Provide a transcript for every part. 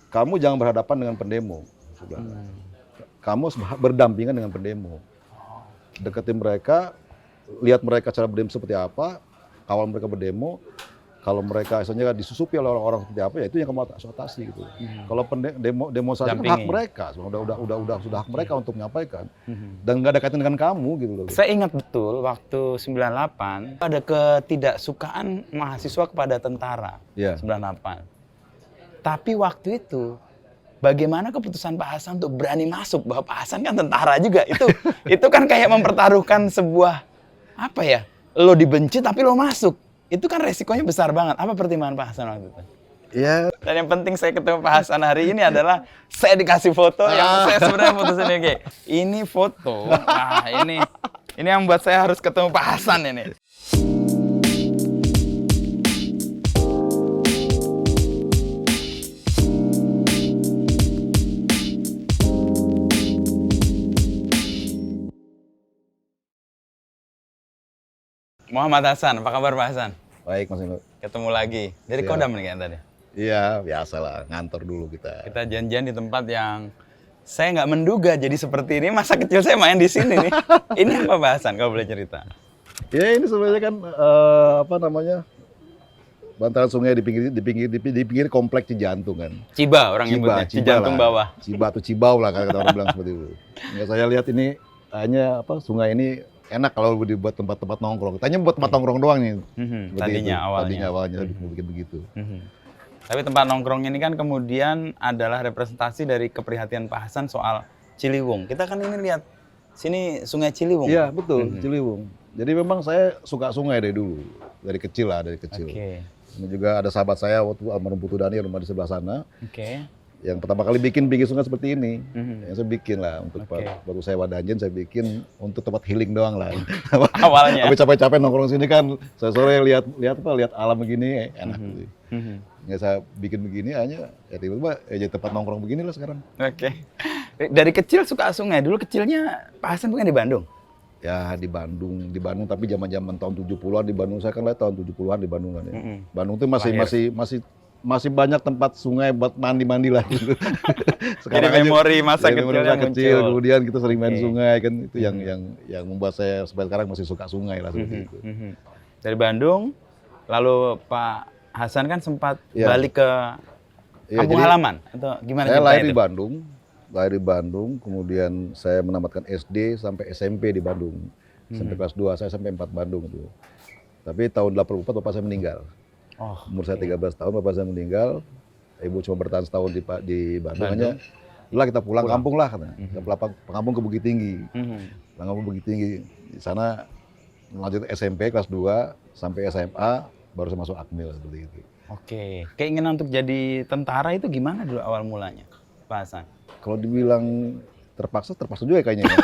kamu jangan berhadapan dengan pendemo. Kamu berdampingan dengan pendemo. Deketin mereka, lihat mereka cara berdemo seperti apa, kawal mereka berdemo. Kalau mereka misalnya disusupi oleh orang-orang seperti apa, ya itu yang kamu atasi gitu. Kalau demonstrasi kan hak mereka, sudah hak mereka untuk menyampaikan. Dan nggak ada kaitan dengan kamu gitu loh. Saya ingat betul waktu 98 ada ketidaksukaan mahasiswa kepada tentara. 98. Tapi waktu itu bagaimana keputusan Pak Hasan untuk berani masuk? Bahwa Pak Hasan kan tentara juga. Itu kan kayak mempertaruhkan sebuah apa ya? Lo dibenci tapi lo masuk. Itu kan resikonya besar banget. Apa pertimbangan Pak Hasan waktu itu? Iya. Dan yang penting saya ketemu Pak Hasan hari ini adalah saya dikasih foto yang saya sebenarnya putusin kayak ini foto. Nah, ini yang membuat saya harus ketemu Pak Hasan ini. Muhammad Hasan, apa kabar Pak Hasan? Baik Mas Inu. Ketemu lagi. Dari Kodam nih kayaknya tadi? Iya, biasalah, ngantor dulu kita. Kita janjian di tempat yang saya nggak menduga jadi seperti ini. Masa kecil saya main di sini nih. Ini apa Pak Hasan, kalau boleh cerita? Ya ini sebenarnya kan bantaran sungai di pinggir komplek Cijantung kan. Ciba orang nyebutnya, Cijantung bawah. Ciba atau Cibau lah kalau kata orang bilang seperti itu. Ya, saya lihat ini hanya sungai ini enak kalau dibuat tempat-tempat nongkrong. Tanya buat tempat nongkrong doang nih. Tadinya awalnya bikin begitu. Tapi tempat nongkrong ini kan kemudian adalah representasi dari keprihatinan Pak Hasan soal Ciliwung. Kita kan ini lihat sini Sungai Ciliwung. Iya betul, Ciliwung. Jadi memang saya suka sungai dari dulu, dari kecil. Ini juga ada sahabat saya waktu almarhum Putu Dani rumah di sebelah sana. Yang pertama kali bikin sungai seperti ini, yang saya bikin lah untuk waktu saya Wadanjen saya bikin untuk tempat healing doang lah. Awalnya. Tapi capek-capek nongkrong sini kan, sore lihat alam begini enak gitu. Ya saya bikin begini hanya ya tiba-tiba jadi tempat nongkrong begini lah sekarang. Dari kecil suka sungai. Dulu kecilnya Pak Hasan bukan di Bandung? Ya di Bandung tapi zaman-zaman tahun 70-an di Bandung, saya kan lihat tahun 70-an di Bandung kan ya. Bandung tuh masih banyak tempat sungai buat mandi lah gitu. Sekarang jadi memori masa kecil, kemudian kita sering main sungai kan, itu yang membuat saya sampai sekarang masih suka sungai lah seperti itu. Dari Bandung, lalu Pak Hasan kan sempat balik ke kampung halaman atau gimana? Saya lahir di Bandung, kemudian saya menamatkan SD sampai SMP di Bandung. Sampai kelas 2 saya sampai 4 Bandung itu. Tapi tahun 84 bapak saya meninggal. Umur saya 13 tahun bapak saya meninggal. Ibu cuma bertahan setahun di Bandung hanya. Lah kita pulang kampung lah katanya. Kampung ke Bukit Tinggi. Kampung Bukit Tinggi. Di sana lanjut SMP kelas 2 sampai SMA baru saya masuk Akmil seperti itu. Keinginan untuk jadi tentara itu gimana dulu awal mulanya, Pak Hasan? Kalau dibilang terpaksa juga kayaknya ya.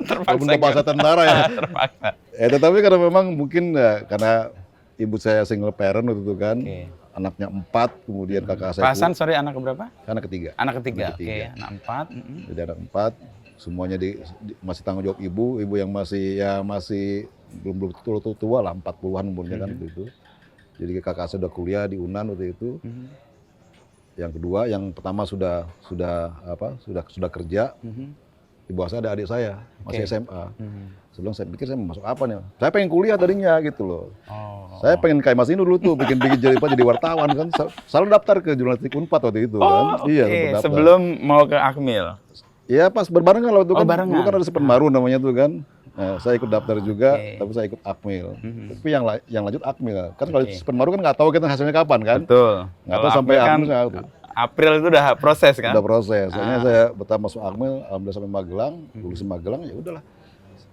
Terpaksa tentara ya. Terpaksa. Tetapi karena memang mungkin karena ibu saya single parent waktu itu kan. Anaknya 4, kemudian kakak saya. Pak Hasan, sorry, anak berapa? Anak ketiga. Anak ketiga. Anak 4. Jadi anak 4, semuanya masih tanggung jawab ibu yang masih belum tua lah, 40-an umurnya kan itu. Jadi kakak saya udah kuliah di UNAN waktu itu. Yang kedua, yang pertama sudah kerja. Di bawah saya ada adik saya, masih SMA. Sebelum saya pikir saya mau masuk apa nih? Saya pengen kuliah tadinya gitu loh. Saya pengen kayak Mas Inu dulu tuh, bikin jadi wartawan kan. Selalu daftar ke jurnalistik Unpad waktu itu kan. Iya, sebelum mau ke Akmil. Iya, pas berbarengan loh itu kan. Dulu kan ada Sepenmaru namanya tuh kan. Nah, saya ikut daftar juga, tapi saya ikut Akmil. Tapi yang lanjut Akmil. Kan kalau Sepenmaru kan nggak tahu kita hasilnya kapan kan. Betul. Nggak tahu sampai Akmil kan. April itu udah proses kan? Udah proses. Soalnya saya betah masuk Akmil, alhamdulillah sampai Magelang, lulus Magelang ya udahlah.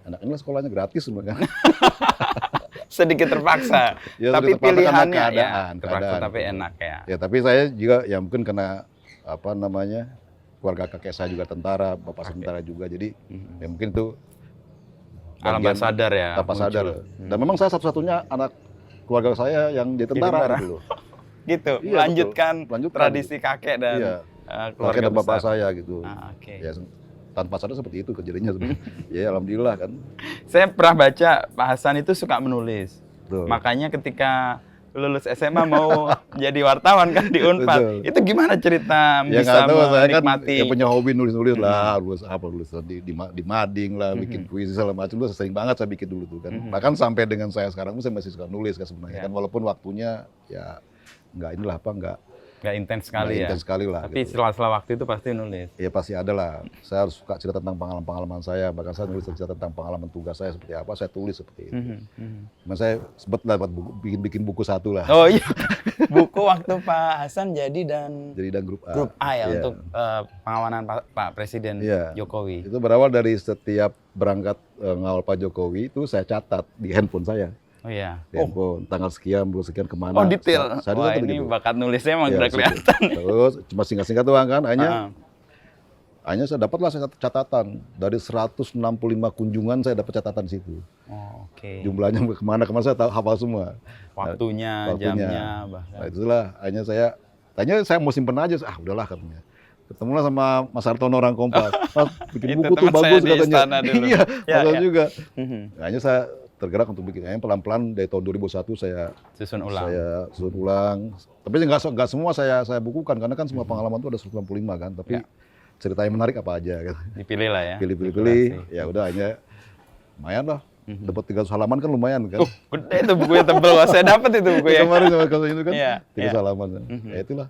Anak ini sekolahnya gratis sebenarnya. Sedikit terpaksa. Ya, tapi pilihannya keadaan. Tapi enak ya. Ya, tapi saya juga ya mungkin karena keluarga kakek saya juga tentara, bapak saya tentara juga. Jadi ya mungkin itu alam sadar ya. Tanpa sadar. Dan memang saya satu-satunya anak keluarga saya yang jadi tentara gitu loh. Gitu, melanjutkan tradisi kakek dan keluarga dan bapak besar. saya gitu. Ya, tanpa sadar seperti itu kejadiannya sebenarnya. Ya alhamdulillah kan. Saya pernah baca Pak Hasan itu suka menulis. Betul. Makanya ketika lulus SMA mau jadi wartawan kan di Unpad. Betul. Itu gimana cerita Ya bisa nggak tahu, saya kan menikmati? ya punya hobi nulis-nulis lah, nulis di mading lah, bikin puisi segala macam. Itu sering banget saya bikin dulu tuh kan. Bahkan sampai dengan saya sekarang saya masih suka nulis kan sebenarnya kan, walaupun waktunya ya nggak Nggak intens sekali ya? intens sekali lah. Tapi gitu. sela-sela waktu itu pasti nulis? Ya pasti ada lah. Saya harus suka cerita tentang pengalaman-pengalaman saya. Bahkan saya nulis cerita tentang pengalaman tugas saya seperti apa, saya tulis seperti itu. Cuman saya sempat dapat bikin buku satu lah. Oh iya, buku waktu Pak Hasan jadi dan Grup A. Grup A ya, Iya. untuk pengawalan Pak Presiden Iya. Jokowi. Itu berawal dari setiap berangkat ngawal Pak Jokowi itu saya catat di handphone saya. Oh iya. Di handphone, tanggal sekian, bulan sekian, kemana. Oh detail. Saya Wah catat ini begitu. bakat nulisnya emang Ya, udah kelihatan. Terus cuma singkat-singkat doang kan, Ah. hanya saya dapatlah catatan. Dari 165 kunjungan saya dapat catatan di situ. Oh, oke. Jumlahnya kemana saya tahu, hafal semua. Waktunya, jamnya bahkan. Nah itulah, tanya saya mau simpen aja, udahlah katanya. Ketemulah sama Mas Hartono orang Kompas. Mas, bikin Itu buku tuh teman saya bagus di katanya. istana dulu. Iya, Ya, bagus ya. juga. Mhm. Hanya saya tergerak untuk bikin. Pelan-pelan dari tahun 2001 saya Susun ulang. susun ulang. Tapi nggak semua saya bukukan karena kan semua pengalaman itu ada 165 kan. Tapi Ya. cerita yang menarik apa aja kan. Dipilih lah ya. Pilih. Ya udah hanya lumayan lah. Dapat 300 halaman kan lumayan kan. Gede itu bukunya tebel. Wah, saya dapat itu bukunya. Kemarin sama kalau itu kan Iya, 300 iya. halaman. Kan. Ya itulah.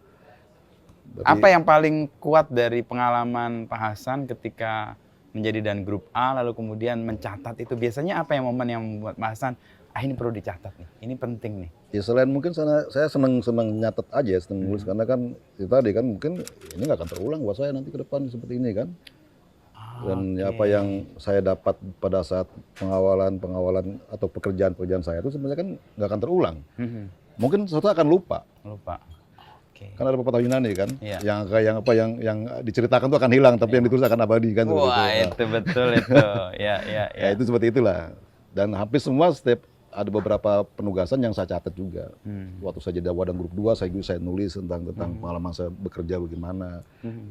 Tapi- Apa yang paling kuat dari pengalaman Pak Hasan ketika menjadi dan Grup A lalu kemudian mencatat itu? Biasanya apa yang momen yang membuat Pak Hasan, ini perlu dicatat nih, ini penting nih? Ya selain mungkin saya seneng nyatet aja, seneng nulis karena kan itu tadi kan mungkin ini nggak akan terulang buat saya nanti ke depan seperti ini kan. Dan apa yang saya dapat pada saat pengawalan atau pekerjaan saya itu sebenarnya kan nggak akan terulang. Mungkin sesuatu akan lupa. Lupa. Oke. Kan ada pepatah Yunani kan, Iya. yang diceritakan itu akan hilang, tapi yang ditulis akan abadi kan. seperti Wah, itu. itu betul itu. Ya. Ya itu seperti itulah. Dan hampir semua ada beberapa penugasan yang saya catat juga. Waktu saya jadi Wadang Grup 2, saya nulis tentang pengalaman saya bekerja bagaimana.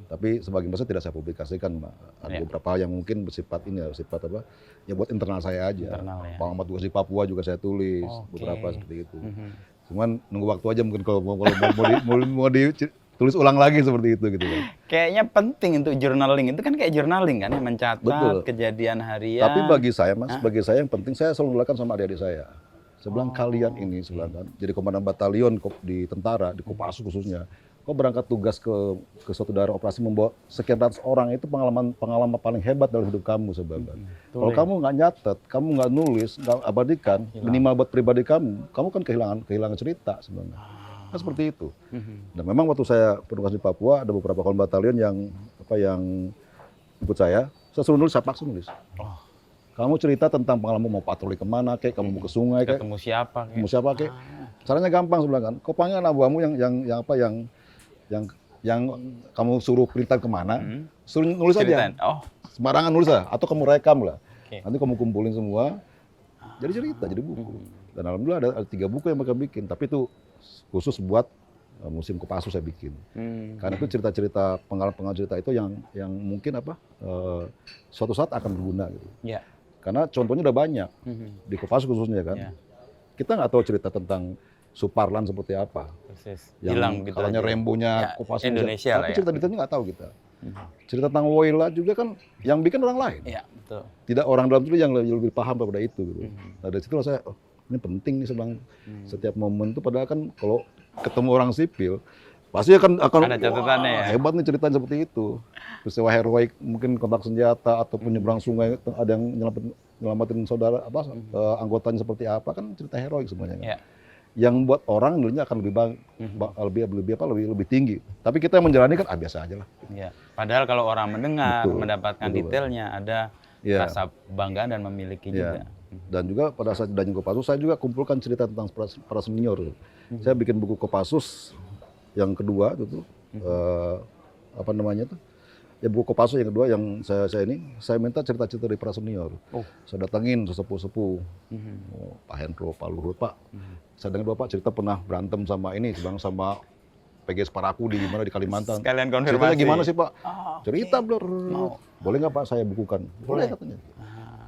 Tapi sebagian besar tidak saya publikasikan, Mbak. Ada beberapa yang mungkin bersifat apa? Ya buat internal saya aja. Internal, ya. Pengalaman tugas di Papua juga saya tulis, Oke. beberapa seperti itu. Cuman nunggu waktu aja mungkin kalau mau ditulis ulang lagi seperti itu gitu kan. Kayaknya penting untuk journaling. Itu kan kayak journaling kan ya, mencatat Betul. kejadian harian. Tapi bagi saya, Mas, bagi saya yang penting saya selalu melakukan sama adik-adik saya. Saya bilang kalian ini kan, jadi komandan batalion di tentara, di Kopassus khususnya. Kau berangkat tugas ke suatu daerah operasi membawa sekian ratus orang, itu pengalaman paling hebat dalam hidup kamu sebenarnya. Kalau kamu nggak nyatet, kamu nggak nulis, nggak abadikan, minimal buat pribadi kamu kan kehilangan cerita sebenarnya. Kan seperti itu. Dan memang waktu saya bertugas di Papua ada beberapa komandan batalion yang ikut saya suruh nulis, saya paksa nulis. Kamu cerita tentang pengalaman mau patroli kemana, kayak kamu mau ke sungai, kayak ketemu siapa? ketemu siapa, kayak caranya gampang sebenarnya kan. Kau panggil anak buahmu yang kamu suruh perintah kemana, suruh nulis Ceritain. aja. Oh, Sembarangan nulis lah, atau kamu rekam lah. Oke. Nanti kamu kumpulin semua, jadi cerita, jadi buku. Dan alhamdulillah ada 3 buku yang mereka bikin, tapi itu khusus buat musim Kopassus saya bikin. Karena itu cerita-cerita, pengalaman cerita itu yang mungkin suatu saat akan berguna gitu. ya. Karena contohnya udah banyak di Kopassus khususnya kan. Ya. Kita nggak tahu cerita tentang Suparlan seperti apa. Persis. Yang Hilang begitu kalanya aja. Rembonya Ya, Kopassus. Indonesia lah Tapi ya. cerita-ceritanya nggak tahu kita. Cerita tentang Woyla juga kan yang bikin orang lain. Iya, betul. Tidak orang dalam itu yang lebih paham daripada itu gitu. Nah dari situ saya, ini penting nih sebenarnya. Setiap momen itu padahal kan kalau ketemu orang sipil pasti akan Ada catatannya ya. hebat nih ceritanya seperti itu. Peristiwa heroik mungkin kontak senjata ataupun nyebrang sungai, ada yang nyelamatin saudara anggotanya seperti apa, kan cerita heroik semuanya kan. Ya. Yang buat orang dulunya akan lebih tinggi. Tapi kita yang menjalani kan biasa aja lah. Ya. Padahal kalau orang mendengar, Betul, mendapatkan betul. detailnya, ada Ya. rasa bangga dan memiliki juga. Ya. Dan juga pada saat di Kopassus saya juga kumpulkan cerita tentang para senior. Saya bikin buku Kopassus yang kedua itu ya buku Kopassus yang kedua yang saya minta cerita-cerita dari para senior. Saya datangin sesepuh-sepuh, Pak Hendro, Pak Luhut, Pak. Saya dengar Bapak cerita pernah berantem sama sama PGS Paraku di Kalimantan. Sekalian konfirmasi. Ceritanya gimana sih Pak? Oh, Cerita oke. blur. Boleh nggak Pak saya bukukan? Boleh katanya.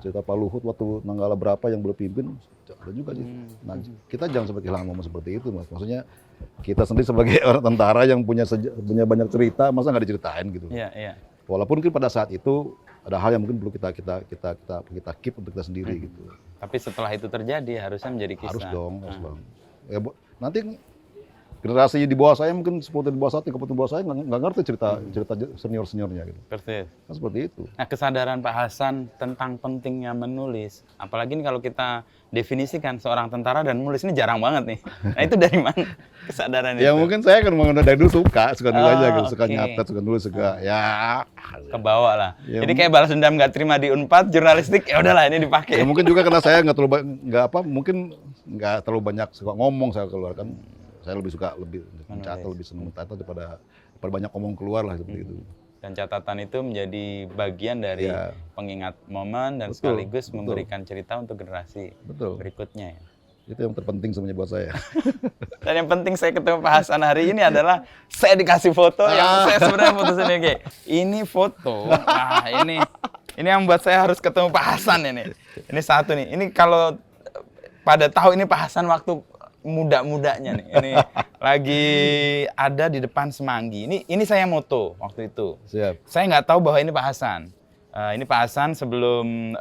cerita Pak Luhut waktu Nanggala berapa yang belum pimpin, ada juga sih. Nah, kita jangan sampai kehilangan momen seperti itu, Mas. Maksudnya kita sendiri sebagai orang tentara yang punya banyak cerita, masa nggak diceritain gitu. Iya, iya. Walaupun pada saat itu ada hal yang mungkin perlu kita keep untuk kita sendiri gitu. Tapi setelah itu terjadi harusnya menjadi kisah. Harus dong. Ya, nanti generasi di bawah saya mungkin 10 di bawah saya, 30 di bawah saya nggak ngerti cerita seniornya gitu. Persis. Kan seperti itu. Nah, kesadaran Pak Hasan tentang pentingnya menulis, apalagi ini kalau kita definisikan seorang tentara dan menulis ini jarang banget nih. Nah, itu dari mana kesadaran itu? Ya mungkin saya kan dari dulu suka nulis aja gitu, suka nyatet, suka nulis, suka ya kebawa lah. Ya, jadi kayak balas dendam nggak terima di Unpad jurnalistik, ya udahlah ini dipakai. Ya mungkin juga karena saya mungkin nggak terlalu banyak suka ngomong saya keluarkan. Saya lebih suka mencatat, lebih senang mencatat daripada banyak omong keluar lah seperti itu. Dan catatan itu menjadi bagian dari pengingat momen dan sekaligus memberikan cerita untuk generasi berikutnya. Ya. Itu yang terpenting sebenarnya buat saya. Dan yang penting saya ketemu Pak Hasan hari ini adalah saya dikasih foto yang saya sebenarnya foto sendiri. Ini foto, nah ini yang membuat saya harus ketemu Pak Hasan ini. Ini satu nih. Ini kalau pada tahu ini Pak Hasan waktu muda-mudanya nih. Ini lagi ada di depan Semanggi. Ini saya moto waktu itu. Siap. Saya nggak tahu bahwa ini Pak Hasan. Ini Pak Hasan sebelum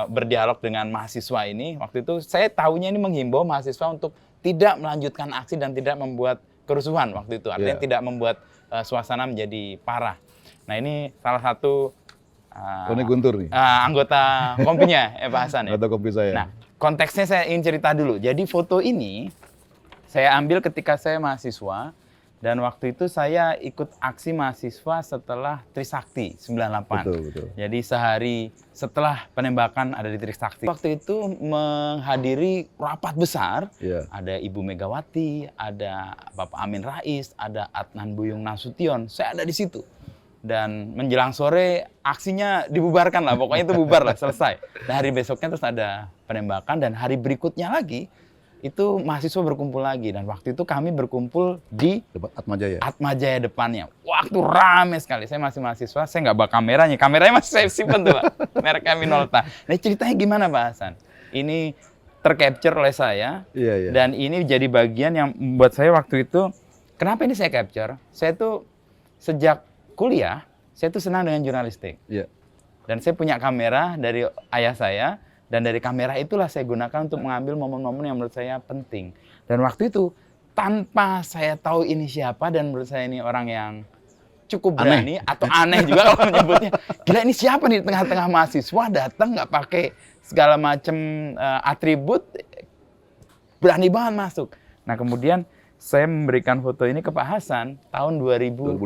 berdialog dengan mahasiswa ini, waktu itu saya tahunya ini menghimbau mahasiswa untuk tidak melanjutkan aksi dan tidak membuat kerusuhan waktu itu. Artinya tidak membuat suasana menjadi parah. Nah, ini salah satu ini Guntur nih. Anggota kompinya Pak Hasan. Anggota kompi saya. Nah, konteksnya saya ingin cerita dulu. Jadi foto ini saya ambil ketika saya mahasiswa dan waktu itu saya ikut aksi mahasiswa setelah Trisakti 98. Betul. Jadi sehari setelah penembakan ada di Trisakti. Waktu itu menghadiri rapat besar. Ada Ibu Megawati, ada Bapak Amin Rais, ada Adnan Buyung Nasution. Saya ada di situ. Dan menjelang sore aksinya dibubarkan lah, pokoknya itu bubar lah, selesai. Dan hari besoknya terus ada penembakan dan hari berikutnya lagi itu mahasiswa berkumpul lagi dan waktu itu kami berkumpul di depan Atmajaya. Atmajaya depannya. Waktu rame sekali. Saya masih mahasiswa, saya nggak bawa kameranya. Kameranya masih saya simpen tuh, Pak. Mereknya Minolta. Nah, ceritanya gimana, Pak Hasan? Ini tercapture oleh saya. Dan ini jadi bagian yang membuat saya waktu itu, kenapa ini saya capture? Saya tuh sejak kuliah, saya tuh senang dengan jurnalistik. Dan saya punya kamera dari ayah saya, dan dari kamera itulah saya gunakan untuk mengambil momen-momen yang menurut saya penting. Dan waktu itu, tanpa saya tahu ini siapa, dan menurut saya ini orang yang cukup berani, atau aneh juga kalau menyebutnya. Gila, ini siapa nih di tengah-tengah mahasiswa, datang nggak pakai segala macam atribut, berani banget masuk. Nah, kemudian saya memberikan foto ini ke Pak Hasan tahun 2005.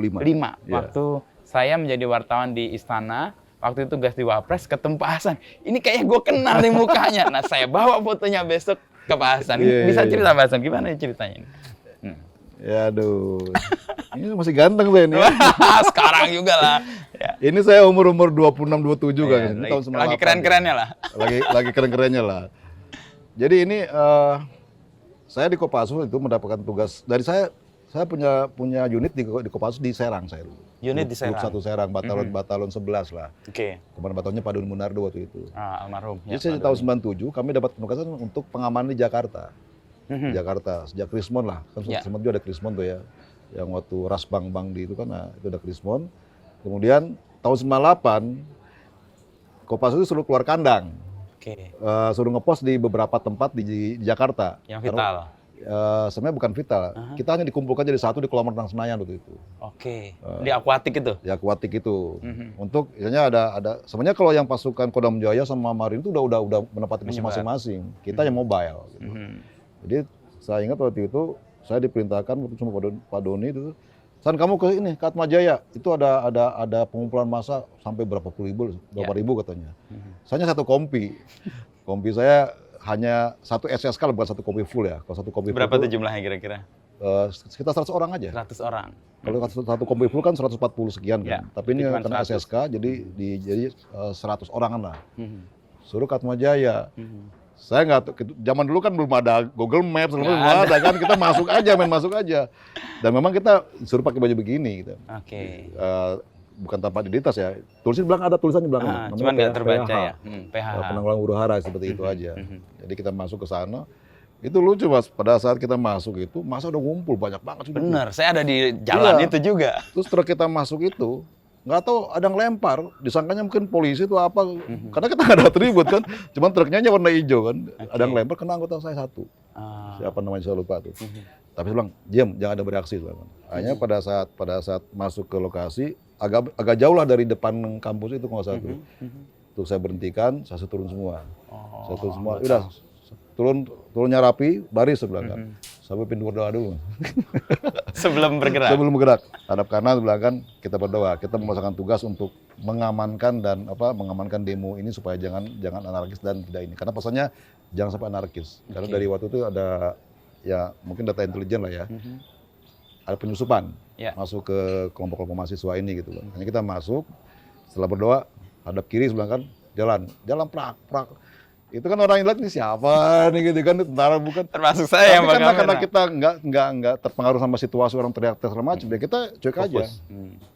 Waktu saya menjadi wartawan di Istana, waktu itu tugas di Wapres, ketemu Pak Hasan. Ini kayaknya gue kenal nih mukanya. Nah, saya bawa fotonya besok ke Pak Hasan. Bisa cerita Pak Hasan, gimana ceritanya? Ya aduh, ini masih ganteng saya ini. Sekarang juga lah. Ini saya umur 26-27 kan. Ini tahun 98. Lagi keren-kerennya lah. Lagi keren-kerennya lah. Jadi ini saya di Kopassus itu mendapatkan tugas dari saya punya unit di Kopassus di Serang saya dulu. Unit di Serang. Grup 1 Serang, batalon 11 lah. Komandan batalonnya Pak Doni Munardo waktu itu. Almarhum. Jadi saya tahun 97 kami dapat penugasan untuk pengamanan di Jakarta. Jakarta sejak Krismon lah. Kan sempat juga ada Krismon tuh ya. Yang waktu Ras Bang di itu kan itu ada Krismon. Kemudian tahun 98 Kopassus itu suruh keluar kandang. Suruh ngepost di beberapa tempat di Jakarta. Yang vital. Sebenarnya bukan vital. Kita hanya dikumpulkan jadi satu di kolam renang Senayan waktu itu. Di akuatik itu. Di akuatik itu. Untuk misalnya ada sebenarnya kalau yang pasukan Kodam Jaya sama Marin itu udah menempati masing-masing. Kita yang mobile gitu. Jadi saya ingat waktu itu saya diperintahkan sama Pak Doni itu, San kamu ke ini, ke Atmajaya. Itu ada pengumpulan massa sampai berapa ribu katanya. Saya satu kompi. Kompi saya hanya satu SSK, bukan satu kopi full ya. Kalau satu kopi berapa tuh jumlahnya kira-kira? Sekitar 100 orang aja. 100 orang. Kalau satu kopi full kan 140 sekian kan. Tapi ini karena SSK jadi 100 orangan lah. Suruh ke Atmajaya. Saya nggak, zaman dulu kan belum ada Google Maps, belum ada kan, kita masuk aja. Dan memang kita suruh pakai baju begini gitu. bukan tanpa identitas ya. Tulisan belakang ada tulisannya belakang. Cuman nggak terbaca ya. PHH. Penanggulangan huru hara seperti itu aja. Jadi kita masuk ke sana. Itu lucu Mas, pada saat kita masuk itu masa udah ngumpul banyak banget. Bener, saya ada di jalan itu juga. Terus setelah kita masuk itu, nggak tahu ada yang lempar, disangkanya mungkin polisi itu apa, karena kita nggak ada atribut kan, cuman truknya warna hijau kan, ada yang lempar kena anggota saya satu, siapa namanya saya lupa tuh. Tapi saya bilang, diam, jangan ada bereaksi. Hanya pada saat masuk ke lokasi, agak jauh lah dari depan kampus itu kalau saya tuh. Terus saya berhentikan, saya turun semua. Saya turun semua, udah turunnya rapi, baris sebelah kan. Sampai berdoa dulu. Sebelum bergerak. Sebelum bergerak, hadap kanan sebelah kan kita berdoa. Kita memasukkan tugas untuk mengamankan mengamankan demo ini supaya jangan anarkis dan tidak ini. Karena pesannya jangan sampai anarkis. Karena dari waktu itu ada ya mungkin data intelijen lah ya. Ada penyusupan masuk ke kelompok-kelompok mahasiswa ini gitu kan. Hanya kita masuk, setelah berdoa hadap kiri sebelah kan jalan prak. Itu kan orang yang lihat ini siapa nih gitu kan, tentara bukan. Termasuk saya yang karena kita nggak terpengaruh sama situasi orang teriak segala macam, ya kita cuek aja.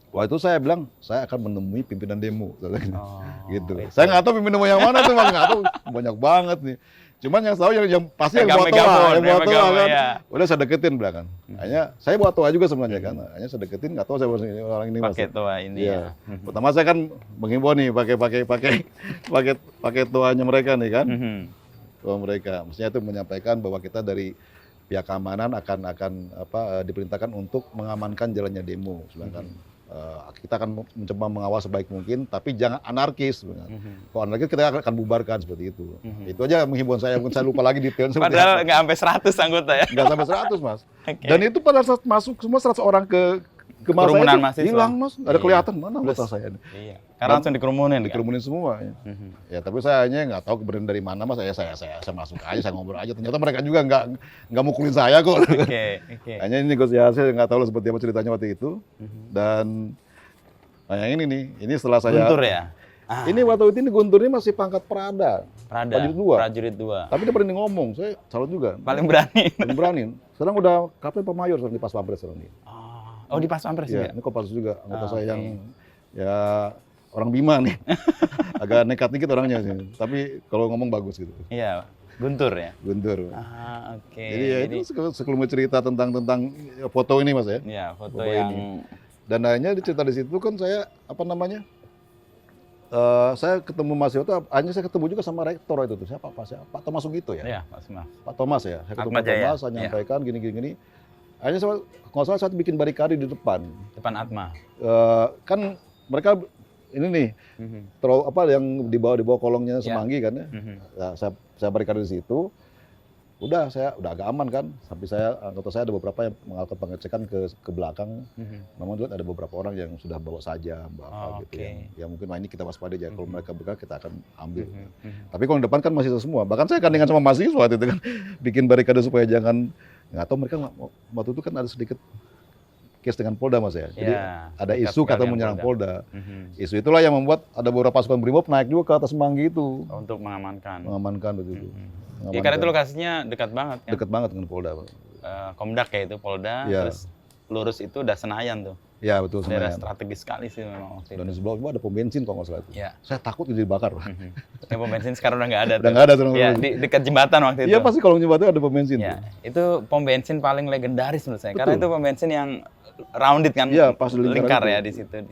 Wah itu saya bilang saya akan menemui pimpinan demo, gitu. Saya nggak tahu pimpinan demo yang mana tuh, nggak tahu banyak banget nih. Cuman yang tahu yang pasti yang bawa toa kan. Udah saya deketin belakang. Hanya saya bawa toa juga sebenarnya kan. Hanya saya deketin, nggak tahu saya orang ini pakai toa ini ya. Pertama saya kan menghimbau nih pakai toanya mereka nih kan. Toa mereka. Maksudnya itu menyampaikan bahwa kita dari pihak keamanan akan diperintahkan untuk mengamankan jalannya demo. Sedangkan kita akan mencoba mengawal sebaik mungkin, tapi jangan anarkis. Kalau anarkis kita akan bubarkan seperti itu. Itu aja menghimbauan saya, mungkin saya lupa lagi detailnya. Padahal nggak sampai 100 anggota ya? Nggak sampai 100 Mas. Dan itu pada saat masuk semua 100 orang ke kerumunan masa itu hilang Mas, ada kelihatan mana anggota saya ini. Iya. Karena langsung dikerumunin. Dikerumunin semua. Ya tapi saya hanya nggak tahu kebenaran dari mana Mas. Saya masuk aja, saya ngobrol aja. Ternyata mereka juga nggak mukulin saya kok. Hanya ini negosiasi, nggak tahu seperti apa ceritanya waktu itu. Dan yang ini nih, ini setelah saya. Guntur ya. Ini waktu itu Guntur ini masih pangkat prajurit 2. Tapi dia berani ngomong, saya salut juga. Paling berani. Sekarang udah Kapten Pemayor di Pas Pampres sekarang ini. Oh di Pas Pampres ya? Ini Kopassus juga, anggota saya yang ya orang Bima nih. Agak nekat dikit orangnya sih, tapi kalau ngomong bagus gitu. Iya, Guntur ya? Guntur. Jadi ya itu sekelumit cerita tentang foto ini Mas ya? Iya, foto yang... Ini. Dan hanya cerita di situ kan saya, saya ketemu Mas Yoto, hanya saya ketemu juga sama rektor itu tuh, siapa Pak Thomas Sugito ya? Iya, Pak Thomas ya, saya ketemu Pak Thomas, saya nyampaikan gini. Hanya kalau salah saya bikin barikade di depan Atma. Kan mereka ini nih, yang di bawah kolongnya Semanggi kan ya. Saya barikade di situ. Udah agak aman kan. Sampai anggota saya ada beberapa yang melakukan pengecekan ke belakang. Memang ada beberapa orang yang sudah bawa sajam, bawa gitu ya. Mungkin ini kita waspada aja. Kalau mereka bergerak kita akan ambil. Tapi kalau di depan kan mahasiswa semua. Bahkan saya kandingan sama mahasiswa itu kan, bikin barikade supaya jangan. Nggak tahu mereka waktu itu kan ada sedikit case dengan Polda Mas ya. Jadi ada isu kata menyerang Polda. Isu itulah yang membuat ada beberapa pasukan Brimob naik juga ke atas Semanggi itu. Untuk mengamankan. Mengamankan begitu. Ya, karena itu lokasinya dekat banget kan? Dekat banget dengan Polda. Komdak ya itu Polda, terus lurus itu udah Senayan tuh. Iya betul Senayan. Daerah strategis sekali sih memang waktu itu. Dan di sebelah itu ada pom bensin kalau nggak salah itu. Saya takut itu dibakar. Ya pom bensin sekarang udah nggak ada. Udah nggak ada. Ya, di dekat jembatan waktu itu. Iya pasti kalau jembatan ada pom bensin. Ya, itu pom bensin paling legendaris menurut saya. Betul. Karena itu pom bensin yang rounded kan, pas lingkar ya di situ.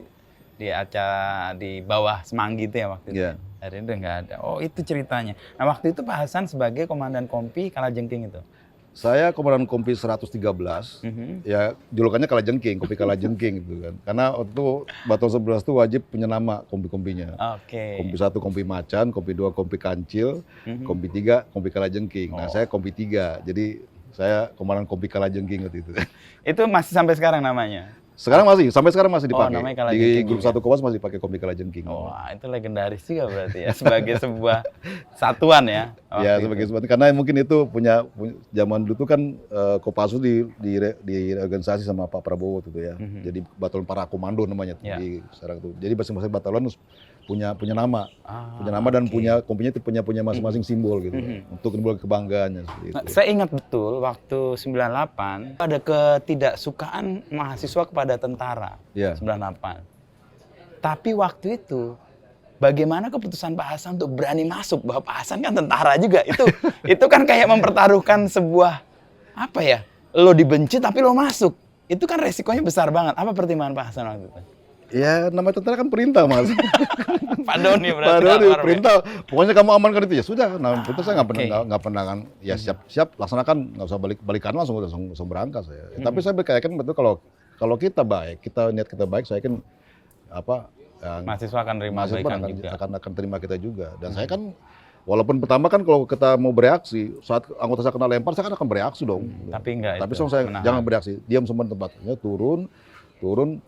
Di bawah Semanggi itu ya waktu itu. Hari ini udah nggak ada. Oh itu ceritanya. Nah waktu itu Pak Hasan sebagai Komandan Kompi Kalajengking itu? Saya Komandan Kompi 113, ya julukannya Kalajengking, Kompi Kalajengking gitu kan. Karena waktu Baton 11 itu wajib punya nama kompi-kompinya. Kompi 1 Kompi Macan, Kompi 2 Kompi Kancil, Kompi 3 Kompi Kalajengking. Nah saya Kompi 3, jadi saya Komandan Kompi Kalajengking waktu itu. Itu masih sampai sekarang namanya? Sampai sekarang masih dipakai. Di grup 1 Kopas masih dipakai Kompi Kalajengking. Wah, itu legendaris juga berarti ya, sebagai sebuah satuan ya. Ya, sebagai satuan. Karena mungkin itu punya zaman dulu kan Kopassus di organisasi sama Pak Prabowo gitu ya. Jadi Batalion Para Komando namanya di sekarang itu. Jadi masing-masing batalion punya nama. Punya nama dan kompinya itu punya masing-masing simbol gitu. Untuk simbol kebanggaannya seperti itu. Saya ingat betul waktu 98 ada ketidaksukaan mahasiswa kepada tentara. 98. Tapi waktu itu bagaimana keputusan Pak Hasan untuk berani masuk? Bahwa Pak Hasan kan tentara juga. Itu kan kayak mempertaruhkan sebuah apa ya? Lo dibenci tapi lo masuk. Itu kan resikonya besar banget. Apa pertimbangan Pak Hasan waktu itu? Ya namanya tentara kan perintah, Mas. Pak Doni berarti. Pak Doni perintah. Pokoknya kamu amankan itu ya sudah. Nah itu saya nggak pernah kan. Ya siap laksanakan, nggak usah balikan langsung berangkat saya. Tapi saya berkeyakinan betul kalau kita baik, niat kita baik, saya yakin mahasiswa akan terima akan terima kita juga. Dan saya kan walaupun pertama kan kalau kita mau bereaksi saat anggota saya kena lempar, saya kan akan bereaksi dong. Tapi enggak. Tapi saya jangan bereaksi, diam semua tempatnya, turun.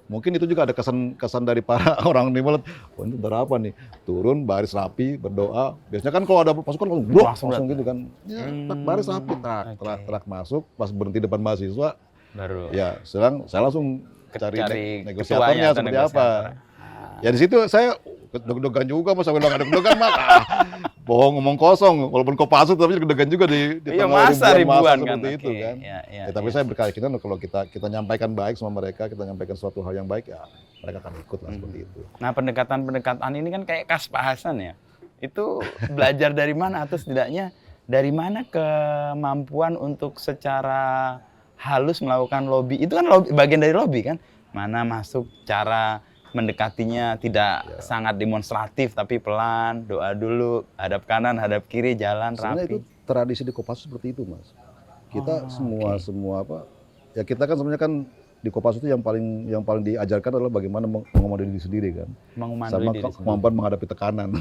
Mungkin itu juga ada kesan dari para orang di mulut. Oh ini tentara apa nih? Turun, baris rapi, berdoa. Biasanya kan kalau ada pasukan langsung gitu kan. Ya, baris rapi, terak masuk, pas berhenti depan mahasiswa. Baru. Ya, saya langsung cari negosiatornya seperti apa. Ya di situ saya deg-degan juga, Mas, sambil deg-degan Mas. Bohong ngomong kosong, walaupun Kopassus tapi deg-degan juga di tengah ribuan kan seperti itu kan. Tapi saya berkeyakinan kalau kita nyampaikan baik sama mereka, kita nyampaikan suatu hal yang baik, ya mereka akan ikut lah seperti itu. Nah, pendekatan ini kan kayak khas Pak Hasan ya. Itu belajar dari mana atau setidaknya dari mana kemampuan untuk secara halus melakukan lobby? Itu kan bagian dari lobby kan. Mana masuk cara mendekatinya tidak sangat demonstratif tapi pelan, doa dulu, hadap kanan, hadap kiri, jalan sebenarnya rapi. Itu tradisi di Kopassus seperti itu, Mas. Kita semua apa? Ya kita kan sebenarnya kan di Kopassus itu yang paling diajarkan adalah bagaimana mengomandoi diri sendiri kan. Sama kemampuan menghadapi tekanan.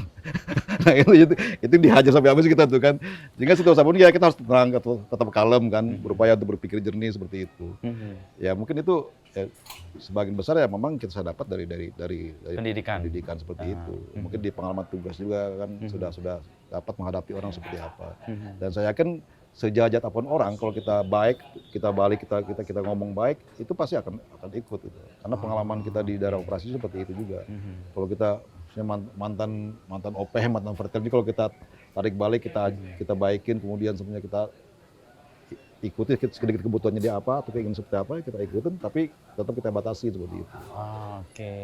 Nah itu dihajar sampai habis kita tuh kan. Sehingga situasi pun ya kita harus tenang, tetap kalem kan, berupaya untuk berpikir jernih seperti itu. Ya mungkin itu sebagian besar ya memang saya dapat dari pendidikan seperti itu. Mungkin di pengalaman tugas juga kan sudah dapat menghadapi orang seperti apa. Dan saya yakin sejahat apapun orang, kalau kita baik, kita balik, kita ngomong baik, itu pasti akan ikut gitu. Karena pengalaman kita di daerah operasi seperti itu juga. Kalau kita mantan OPM, mantan Vertel, kalau kita tarik balik, kita baikin, kemudian sebenarnya kita ikuti sedikit kebutuhannya dia apa atau keinginan seperti apa, kita ikutin, tapi tetap kita batasi seperti itu.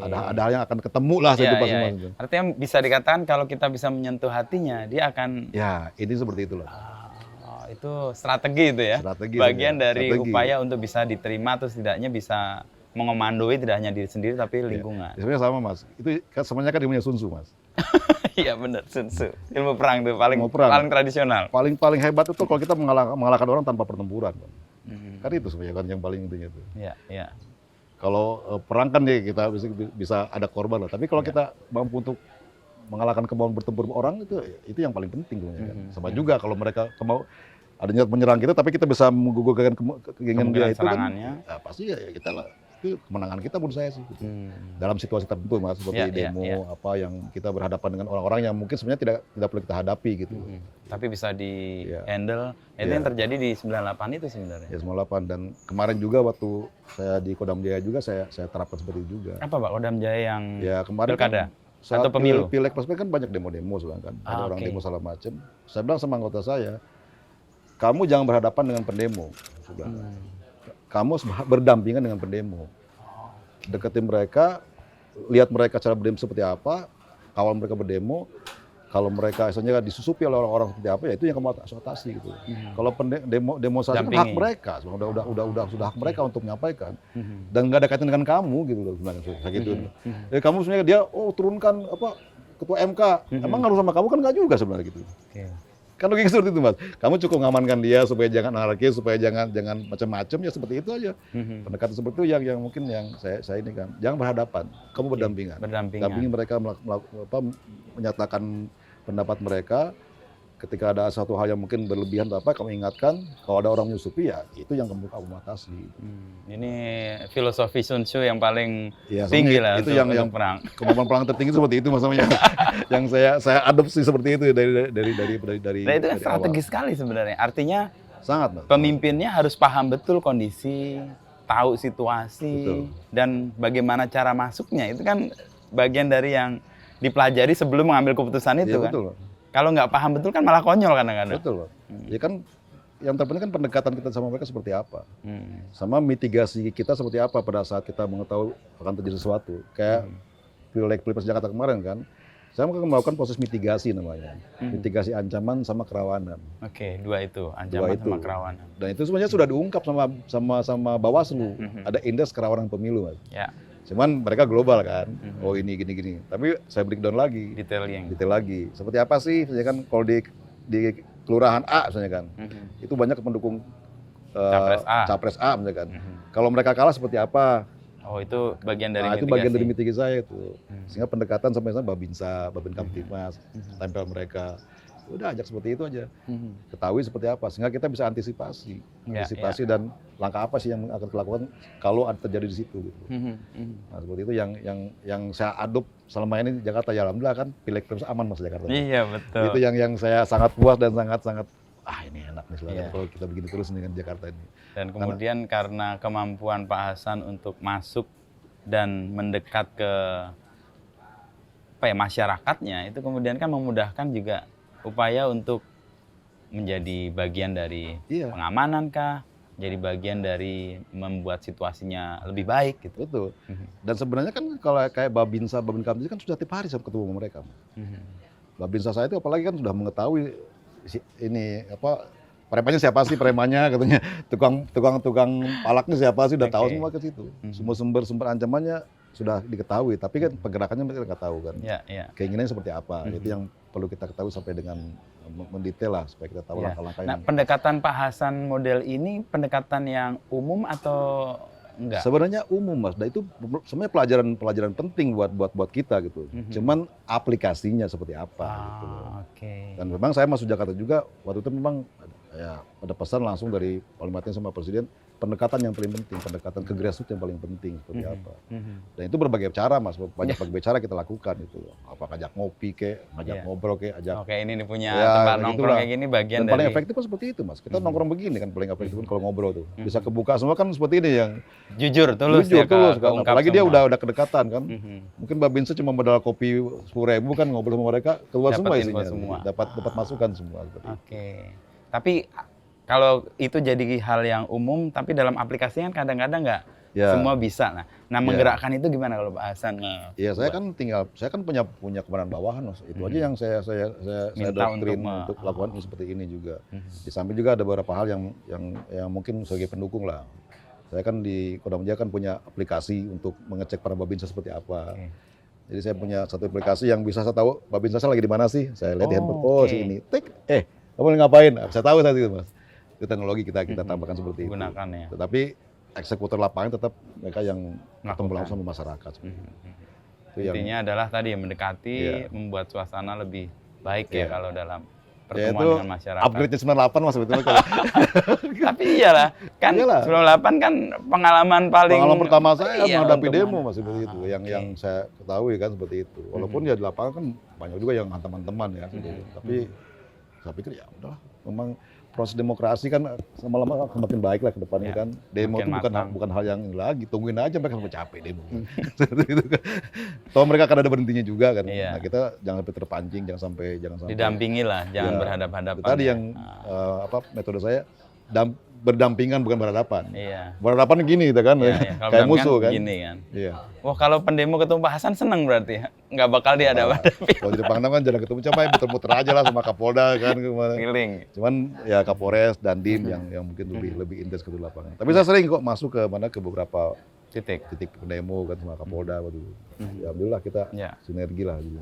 Ada hal yang akan ketemu lah itu pasti. Artinya bisa dikatakan kalau kita bisa menyentuh hatinya, dia akan. Ya, ini seperti itulah. Itu strategi itu ya. Bagian dari upaya untuk bisa diterima atau setidaknya bisa mengomandoi tidak hanya diri sendiri tapi lingkungan. Ya, sebenarnya sama, Mas. Itu semuanya kan ilmunya Sun Tzu, Mas. Iya benar, Sun Tzu. Ilmu perang itu paling tradisional. Paling hebat itu kalau kita mengalahkan orang tanpa pertempuran. Kan itu sebenarnya kan yang paling intinya itu. Iya. Kalau perang kan ya kita bisa ada korban lah. Tapi kalau kita mampu untuk mengalahkan kemauan bertempur orang itu yang paling penting sebenarnya kan. Sama juga kalau mereka ada niat menyerang kita, tapi kita bisa menggugurkan keinginan dia itu kan, ya pasti ya kita lah. Itu kemenangan kita menurut saya sih. Gitu. Dalam situasi tertentu, Mas, seperti demo apa yang kita berhadapan dengan orang-orang yang mungkin sebenarnya tidak perlu kita hadapi gitu. Tapi bisa di handle. Itu yang terjadi di 98 itu sebenarnya. Ya 98, dan kemarin juga waktu saya di Kodam Jaya juga saya terapkan seperti itu juga. Apa Pak Kodam Jaya yang kemarin pilkada? Saat atau pemilu? Pilek kan banyak demo-demo kan. Ada orang demo segala macam. Saya bilang sama anggota saya, kamu jangan berhadapan dengan pendemo. Kamu berdampingan dengan pendemo. Deketin mereka, lihat mereka cara berdemo seperti apa, kawal mereka berdemo. Kalau mereka misalnya disusupi oleh orang-orang seperti apa, ya itu yang kamu atasi gitu. Kalau demo saja kan hak mereka, sudah hak mereka untuk menyampaikan. Dan nggak ada kaitan dengan kamu gitu loh sebenarnya. Gitu. Kamu sebenarnya dia turunkan ketua MK, emang ngaruh sama kamu kan nggak juga sebenarnya gitu. Kan logika seperti itu, Mas. Kamu cukup mengamankan dia supaya jangan anarkis, supaya jangan macam-macam, ya seperti itu aja. Pendekatan seperti itu yang mungkin yang saya ini kan. Jangan berhadapan, kamu berdampingan. Dampingi mereka menyatakan pendapat mereka. Ketika ada satu hal yang mungkin berlebihan atau apa, kamu ingatkan. Kalau ada orang menyusupi, ya itu yang kamu atasi. Ini filosofi Sun Tzu yang paling tinggi lah itu yang perang. Kemampuan perang tertinggi seperti itu maksudnya. Yang saya adopsi seperti itu dari nah, itu kan strategi sekali sebenarnya. Artinya sangat. Pemimpinnya harus paham betul kondisi, tahu situasi, dan bagaimana cara masuknya. Itu kan bagian dari yang dipelajari sebelum mengambil keputusan itu kan. Betul. Kalau nggak paham betul kan malah konyol kadang-kadang. Betul. Ya kan yang terpenting kan pendekatan kita sama mereka seperti apa. Sama mitigasi kita seperti apa pada saat kita mengetahui akan terjadi sesuatu. Kayak Pileg Pilpres Jakarta kemarin kan, saya melakukan proses mitigasi namanya. Mitigasi ancaman sama kerawanan. Oke, dua itu, ancaman sama kerawanan. Dan itu sebenarnya sudah diungkap sama Bawaslu. Ada indeks kerawanan pemilu, Mas. Ya. Cuman mereka global kan. Oh ini gini. Tapi saya breakdown lagi. Detail lagi. Seperti apa sih? Misalnya kan kalau di kelurahan A misalnya kan. Itu banyak pendukung Capres A misalnya kan. Kalau mereka kalah seperti apa? Oh, itu bagian dari mitigasi. Itu bagian dari mitigasi saya itu. Sehingga pendekatan sampai Babinsa, Babin Kamtipmas, tempel mereka. Udah ajak seperti itu aja. Ketahui seperti apa sehingga kita bisa antisipasi. Dan langkah apa sih yang akan dilakukan kalau ada terjadi di situ gitu. Nah, seperti itu yang saya adop selama ini di Jakarta. Ya alhamdulillah kan Pileg Pilpres aman Mas Jakarta. Iya, betul. Itu yang saya sangat puas dan sangat ini enak nih kalau kita begini terus dengan Jakarta ini. Dan kemudian karena kemampuan Pak Hasan untuk masuk dan mendekat ke masyarakatnya, itu kemudian kan memudahkan juga upaya untuk menjadi bagian dari pengamanan kah, jadi bagian dari membuat situasinya lebih baik gitu. Betul. Dan sebenarnya kan kalau kayak Babinsa, Babin Kamtipmas kan sudah tiap hari saya ketemu sama mereka. Babinsa saya itu apalagi kan sudah mengetahui ini premannya siapa sih katanya, tukang palaknya siapa sih, udah tahu semua ke situ. Semua sumber ancamannya sudah diketahui, tapi kan pergerakannya mereka nggak tahu kan. Keinginannya seperti apa, itu yang perlu kita ketahui sampai dengan mendetail lah supaya kita tahu langkah-langkah. Nah, pendekatan Pak Hasan model ini pendekatan yang umum atau enggak? Sebenarnya umum Mas, dan itu sebenarnya pelajaran penting buat kita gitu. Cuman aplikasinya seperti apa gitu. Dan memang saya masuk Jakarta juga waktu itu memang ada pesan langsung dari Panglima TNI sama Presiden, pendekatan yang paling penting, pendekatan ke grassroots yang paling penting seperti apa. Dan itu berbagai cara Mas, berbagai cara kita lakukan itu. Apa ngajak ngopi ngajak ngobrol ajak. Oke, ini punya tempat nongkrong kayak gini bagian dan paling efektif kan seperti itu Mas. Kita nongkrong begini kan paling efektif kalau ngobrol tuh. Bisa kebuka semua kan seperti ini yang jujur, tulus kan. Apalagi dia udah kedekatan kan. Mungkin Babinsa cuma modal kopi 10.000 kan, ngobrol sama mereka keluar semua isinya. Dapat masukan semua seperti itu. Tapi kalau itu jadi hal yang umum, tapi dalam aplikasinya kan kadang-kadang nggak semua bisa. Nah menggerakkan itu gimana kalau Pak Hasan? Iya, saya kan punya komandan bawahan Mas. Itu aja yang saya doktrin untuk lakukan seperti ini juga. Di samping juga ada beberapa hal yang mungkin sebagai pendukung lah. Saya kan di Kodam Jaya kan punya aplikasi untuk mengecek para Babinsa seperti apa. Jadi saya punya satu aplikasi yang bisa saya tahu Babinsa saya lagi di mana sih. Saya lihat di handphone, si ini, kamu ngapain? Saya tahu saat itu Mas. Itu teknologi kita tambahkan seperti itu. Gunakan ya. Tetapi eksekutor lapangan tetap mereka yang ketemu langsung sama masyarakat. Intinya adalah tadi mendekati, membuat suasana lebih baik kalau dalam pertemuan dengan masyarakat. Upgrade-nya 98 Mas sebetulnya. Tapi iyalah, kan 98 kan pengalaman pertama saya menghadapi demo Mas seperti itu. Yang saya ketahui kan seperti itu. Walaupun di lapangan kan banyak juga yang teman-teman ya. Tapi saya pikir ya udahlah, memang proses demokrasi kan lama-lama semakin baik lah ke depannya kan. Demo itu bukan hal yang lagi, tungguin aja mereka sampai capek demo. Seperti itu kan. Toh mereka kan ada berhentinya juga kan. Nah, kita jangan sampai terpancing, jangan sampai didampingi lah, jangan berhadapan-hadapan. Tadi yang metode saya berdampingan bukan berhadapan. Berhadapan gini gitu kan. Kayak musuh kan. Gini kan. Wah, kalau pendemo ketemu Pak Hasan seneng berarti nggak bakal dihadap-hadapi. Kalau di Pangdam kan jarang ketemu, coba muter-muter aja lah sama Kapolda kan. Cuman ya Kapolres dan Dim yang mungkin lebih intens ke lapangan. Tapi saya sering kok masuk ke beberapa titik pendemo kan sama Kapolda waktu itu. Ya alhamdulillah kita sinergi lah gitu.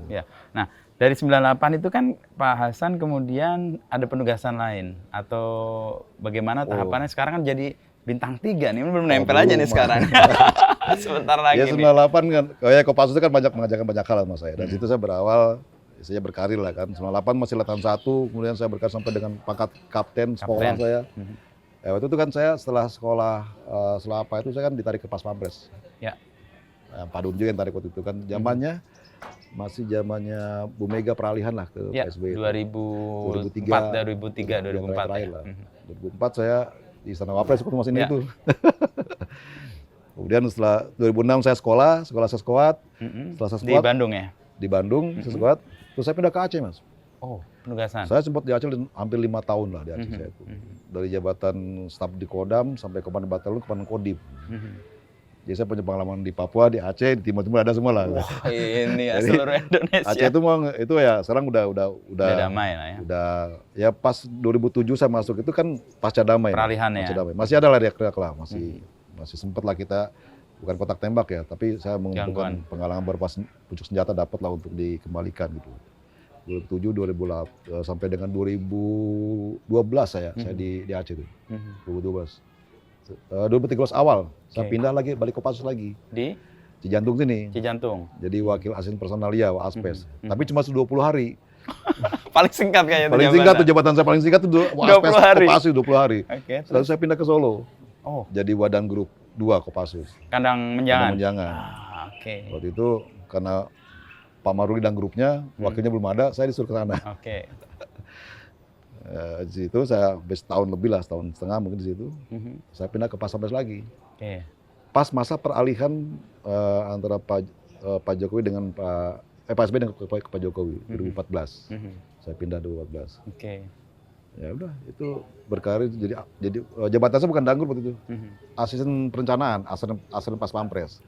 Nah, dari 98 itu kan Pak Hasan kemudian ada penugasan lain atau bagaimana tahapannya? Sekarang kan jadi bintang 3 nih, belum nempel aja nih sekarang. Sebentar lagi. Ya 98 kan, kayak Kopassus itu kan mengajarkan banyak hal sama saya. Dan situ saya berawal, saya berkarir lah kan. 98 masih latihan 1, kemudian saya berkarir sampai dengan pangkat kapten sekolah saya. Waktu itu kan saya setelah sekolah, setelah apa itu saya kan ditarik ke Pas Pampres. Pak Dunjo yang tarik waktu itu kan, masih zamannya Bu Mega peralihan lah ke PSB. 2003, 2004 lah. 2004 saya di Istana Wapres ketemu Mas ini itu. Kemudian setelah 2006 saya sekolah sekuat. Setelah saya sekuat di Bandung ya? Di Bandung, saya sekuat. Terus saya pindah ke Aceh Mas. Oh, penugasan. Saya sempat di Aceh hampir 5 tahun lah di Aceh saya itu. Dari jabatan staf di Kodam sampai komandan batalion, komandan Kodim. Jadi saya punya pengalaman di Papua, di Aceh, di Timur Timur ada semua lah. Wah, ini ya seluruh Indonesia. Aceh itu itu ya sekarang udah damai lah ya. Udah ya pas 2007 saya masuk itu kan pasca damai. Peralihan ya. Pasca damai. Masih ada lah riak-riak lah, masih sempat lah kita bukan kotak tembak ya, tapi saya mengumpulkan pengalaman berupa pucuk senjata dapat lah untuk dikembalikan gitu. 2007, 2008 sampai dengan 2012 saya di Aceh itu. 2012. 2013 awal saya pindah lagi balik Kopassus lagi. Di Cijantung sini. Cijantung. Jadi wakil asisten personalia Aspes. Tapi cuma 20 hari. Paling singkat kayaknya paling singkat tuh jabatan saya paling singkat tuh 20 hari. Kopassus 20 hari. Okay, lalu saya pindah ke Solo. Oh. Jadi Wadan Grup 2 Kopassus. Kandang Menjangan. Oke. Waktu itu karena Pak Maruli dan grupnya, wakilnya belum ada, saya disuruh ke sana. Oke. Di situ saya setahun lebih lah, setahun setengah mungkin di situ. Saya pindah ke Pas Pampres lagi. Pas masa peralihan antara Pak Jokowi dengan Pak SBY dengan Pak Jokowi 2014. Saya pindah 2014. Ya udah, itu berkarir jadi jabatan saya bukan Dangur waktu itu. Asisten perencanaan, asisten Pas Pampres.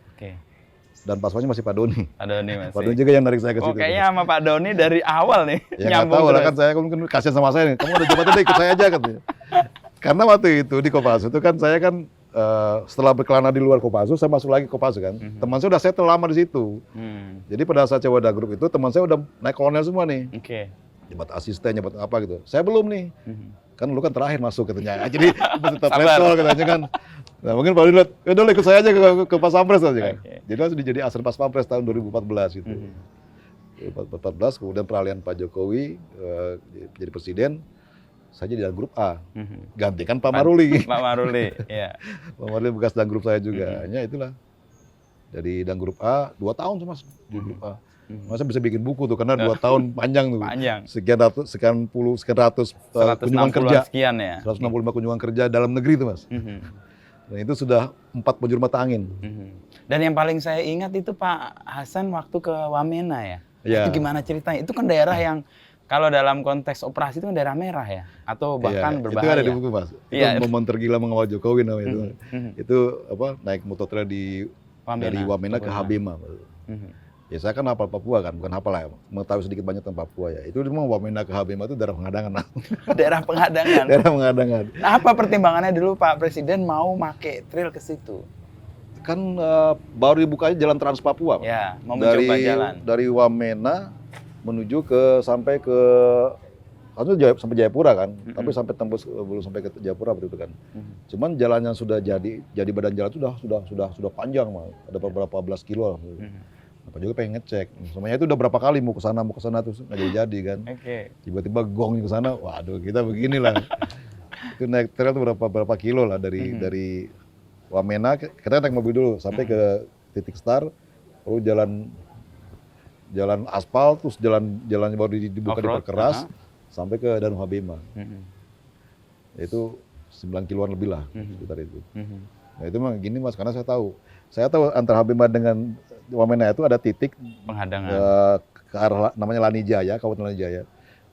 Dan Pas Pampresnya masih Pak Doni. Pak Doni masih. Pak Doni juga yang narik saya ke situ. Kayaknya sama Pak Doni dari awal nih. Ya nggak tahu lah, kan saya mungkin kasihan sama saya nih. Kamu ada jabatan deh, ikut saya aja katanya. Karena waktu itu di Kopassus itu kan saya kan setelah berkelana di luar Kopassus, saya masuk lagi ke Kopassus kan. Teman saya udah settle lama di situ. Jadi pada saat Wadah Group itu teman saya udah naik kolonel semua nih. Jabat asisten, jabat apa gitu. Saya belum nih. Kan lu kan terakhir masuk katanya. Jadi tetap level katanya kan. Nah mungkin Pak Doni udah ikut saya aja ke Pas Pampres aja kan. Jadi langsung jadi asisten Pas Pampres tahun 2014 gitu. 2014 kemudian peralihan Pak Jokowi jadi presiden. Saya jadi dalam grup A. Gantikan Pak Maruli. Pak Maruli, ya. Pak Maruli bekas dan grup saya juga. Hanya itulah. Dari dan grup A 2 tahun tuh Mas di grup A. Masa bisa bikin buku tuh karena 2 tahun panjang tuh. Panjang. Sekian ratus kunjungan kerja. Sekian ya. 165 kunjungan kerja dalam negeri tuh Mas. Dan itu sudah 4 penjuru mata angin. Dan yang paling saya ingat itu Pak Hasan waktu ke Wamena ya. Ya. Itu gimana ceritanya? Itu kan daerah yang kalau dalam konteks operasi itu kan daerah merah ya, atau bahkan berbahaya. Itu ada di buku Mas. Itu momen tergila mengawal Jokowi namanya itu. Itu apa naik motor trail dari Wamena ke Habima. Ya saya kan hafal Papua kan, bukan hafal lah, mengetahui sedikit banyak tentang Papua ya. Itu memang Wamena ke Habima itu daerah pengadangan. Daerah pengadangan. Daerah pengadangan. Nah, apa pertimbangannya dulu Pak Presiden mau make trail ke situ? Kan baru dibukanya jalan Trans Papua. Ya, mau mencoba jalan. Dari Wamena menuju sampai ke harusnya sampai Jayapura kan, tapi sampai tembus belum sampai ke Jayapura begitu kan. Cuman jalan yang sudah jadi badan jalan sudah panjang mah, ada beberapa belas kilo. Apa juga pengen ngecek. Semuanya itu udah berapa kali mau ke sana terus nggak jadi kan. Tiba-tiba gong ke sana, waduh kita beginilah. Itu naik trail tuh berapa kilo lah dari Wamena, kita naik mobil dulu sampai ke titik start, lalu jalan aspal, terus jalan baru dibuka diperkeras sampai ke Danau Habima. Itu 9 kiloan lebih lah sekitar itu. Nah itu memang gini Mas, karena saya tahu antara Habima dengan Wamena itu ada titik penghadangan ke arah namanya Lanijaya, Kabupaten Lanijaya.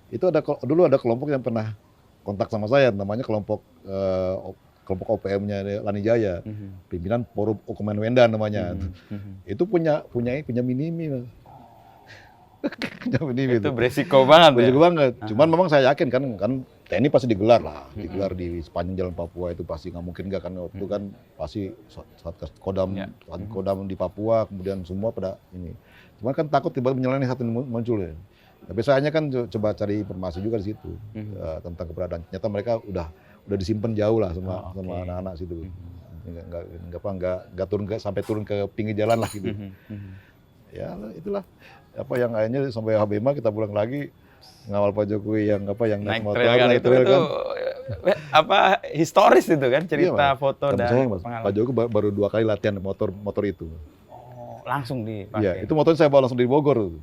Itu dulu ada kelompok yang pernah kontak sama saya, namanya kelompok OPM-nya Lanijaya, pimpinan Forum Okumen Wendan namanya. Itu punya minimi Mas. Itu beresiko banget. Beresiko banget. Cuman memang saya yakin kan TNI pasti digelar lah, digelar di sepanjang jalan Papua itu pasti nggak mungkin nggak kan waktu itu kan pasti Satgas Kodam di Papua kemudian semua pada ini. Cuman kan takut tiba-tiba penyelenggaraan satu muncul ya. Tapi saya kan coba cari informasi juga di situ tentang keberadaan. Ternyata mereka udah disimpan jauh lah sama anak-anak situ. Nggak sampai turun ke pinggir jalan lah gitu. Ya itulah apa yang akhirnya sampai Habima kita pulang lagi ngawal Pak Jokowi yang naik motor naik trail kan. Apa historis itu kan cerita foto dan pengalaman. Pak Jokowi baru 2 kali latihan motor itu. Oh, langsung dipakai. Iya, itu motornya saya bawa langsung dari Bogor.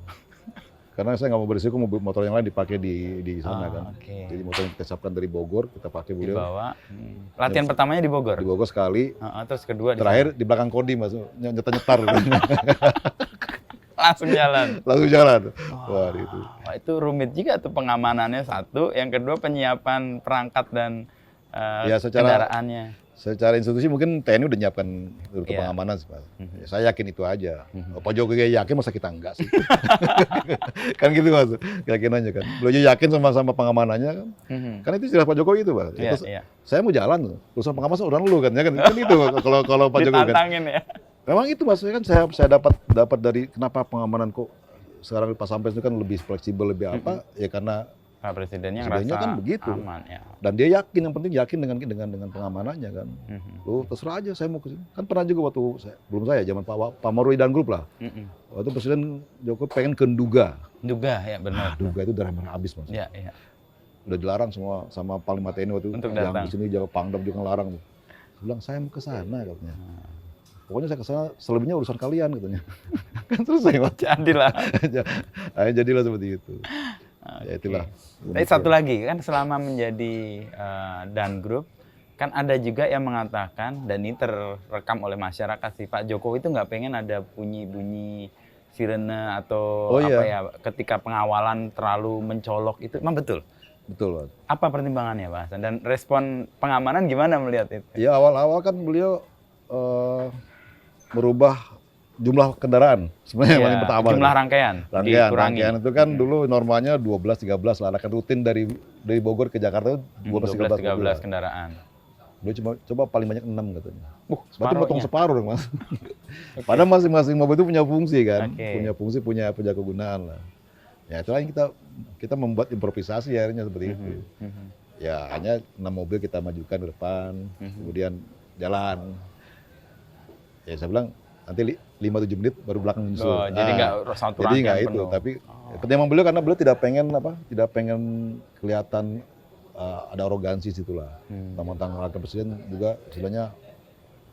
Karena saya nggak mau berisiko motor yang lain dipakai di sana kan. Jadi motor yang kita siapkan dari Bogor kita pakai beliau. Dibawa. Latihan pertamanya di Bogor. Di Bogor sekali. Terus kedua terakhir di belakang Kodim Mas, nyetar. Langsung jalan. Wah, itu. Wah, itu rumit juga tuh pengamanannya satu, yang kedua penyiapan perangkat dan kendaraannya. Secara institusi mungkin TNI udah nyiapkan untuk pengamanan sih, Pak. Ya, saya yakin itu aja. Pak Jokowi yakin, masa kita enggak sih? Kan gitu Mas, keyakinannya kan. Beliau yakin sama pengamanannya kan. Kan itu istilah Pak Jokowi itu, Pak. Saya mau jalan, urusan pengamanan urusan lu kan. Ya kan itu kalau Pak Jokowi kan. Ditantangin ya. Memang itu Mas, kan saya dapat dari kenapa pengamanan kok sekarang Pak Sampes itu kan lebih fleksibel, lebih apa? Ya karena Pak Presidennya ngerasa kan begitu. Aman, ya. Dan dia yakin, yang penting yakin dengan pengamanannya kan. Lu terserah aja saya mau ke sini. Kan pernah juga waktu belum saya zaman Pak Maruli dan grup lah. Waktu Presiden Jokowi pengen ke Nduga. Nduga ya benar. Nduga itu darah merah habis Mas. Iya, iya. Udah dilarang semua sama Panglima TNI waktu untuk yang datang. di sini jaga Pangdam juga ngelarang. Saya bilang saya mau ke sana katanya. Pokoknya saya ke sana, selebihnya urusan kalian katanya. Kan selesai Mas. Jadilah. Jadilah seperti itu. Ya itulah. Tapi satu lagi kan selama menjadi Dan Group kan ada juga yang mengatakan, dan ini terekam oleh masyarakat sih, Pak Jokowi itu nggak pengen ada bunyi-bunyi sirene atau ya ketika pengawalan terlalu mencolok, itu emang betul? Betul Pak. Apa pertimbangannya Pak Hasan? Dan respon pengamanan gimana melihat itu? Ya awal-awal kan beliau merubah jumlah kendaraan sebenarnya yang paling pertama. Jumlah rangkaian Rangkaian itu kan dulu normanya 12-13 lah, kan rutin dari Bogor ke Jakarta 12-13 kendaraan. Beliau coba paling banyak 6 katanya. Berarti potong Separuhnya. separuh dong Mas. Padahal masing-masing mobil itu punya fungsi kan, punya fungsi, punya kegunaan lah. Ya itulah yang kita membuat improvisasi akhirnya seperti itu. Ya hanya 6 mobil kita majukan ke depan, kemudian jalan. Ya saya bilang nanti 5-7 menit baru belakang nyusul. Jadi nggak satu rangkaian jadi nggak itu, penuh. tapi pertimbangan beliau karena beliau tidak pengen kelihatan ada arogansi situlah. Tentang rangkaian presiden juga istilahnya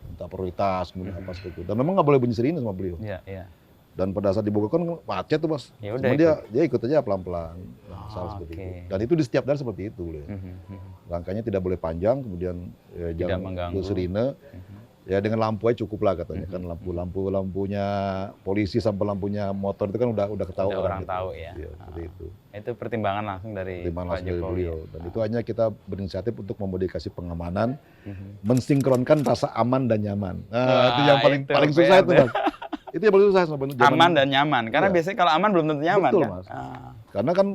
minta prioritas kemudian apa seperti itu. Dan memang nggak boleh bunyi sirine sama beliau. Iya, iya. Dan pada saat di Bogor kan macet tuh Mas. Ya Cuma dia ikut aja pelan-pelan. Seperti itu. Dan itu di setiap daerah seperti itu beliau. Rangkaiannya tidak boleh panjang, kemudian tidak mengganggu sirine. Ya dengan lampu aja cukup lah katanya, kan lampunya polisi sampai lampunya motor itu kan udah ketahuan orang gitu. tahu ya. Iya, seperti itu. Itu pertimbangan langsung dari Pak Jokowi. Dan itu hanya kita berinisiatif untuk memodifikasi pengamanan, mensinkronkan rasa aman dan nyaman. Nah, itu yang paling susah itu Mas. Itu yang paling susah sebenarnya. Aman dan nyaman, karena biasanya kalau aman belum tentu nyaman. Betul, kan? Mas. Karena kan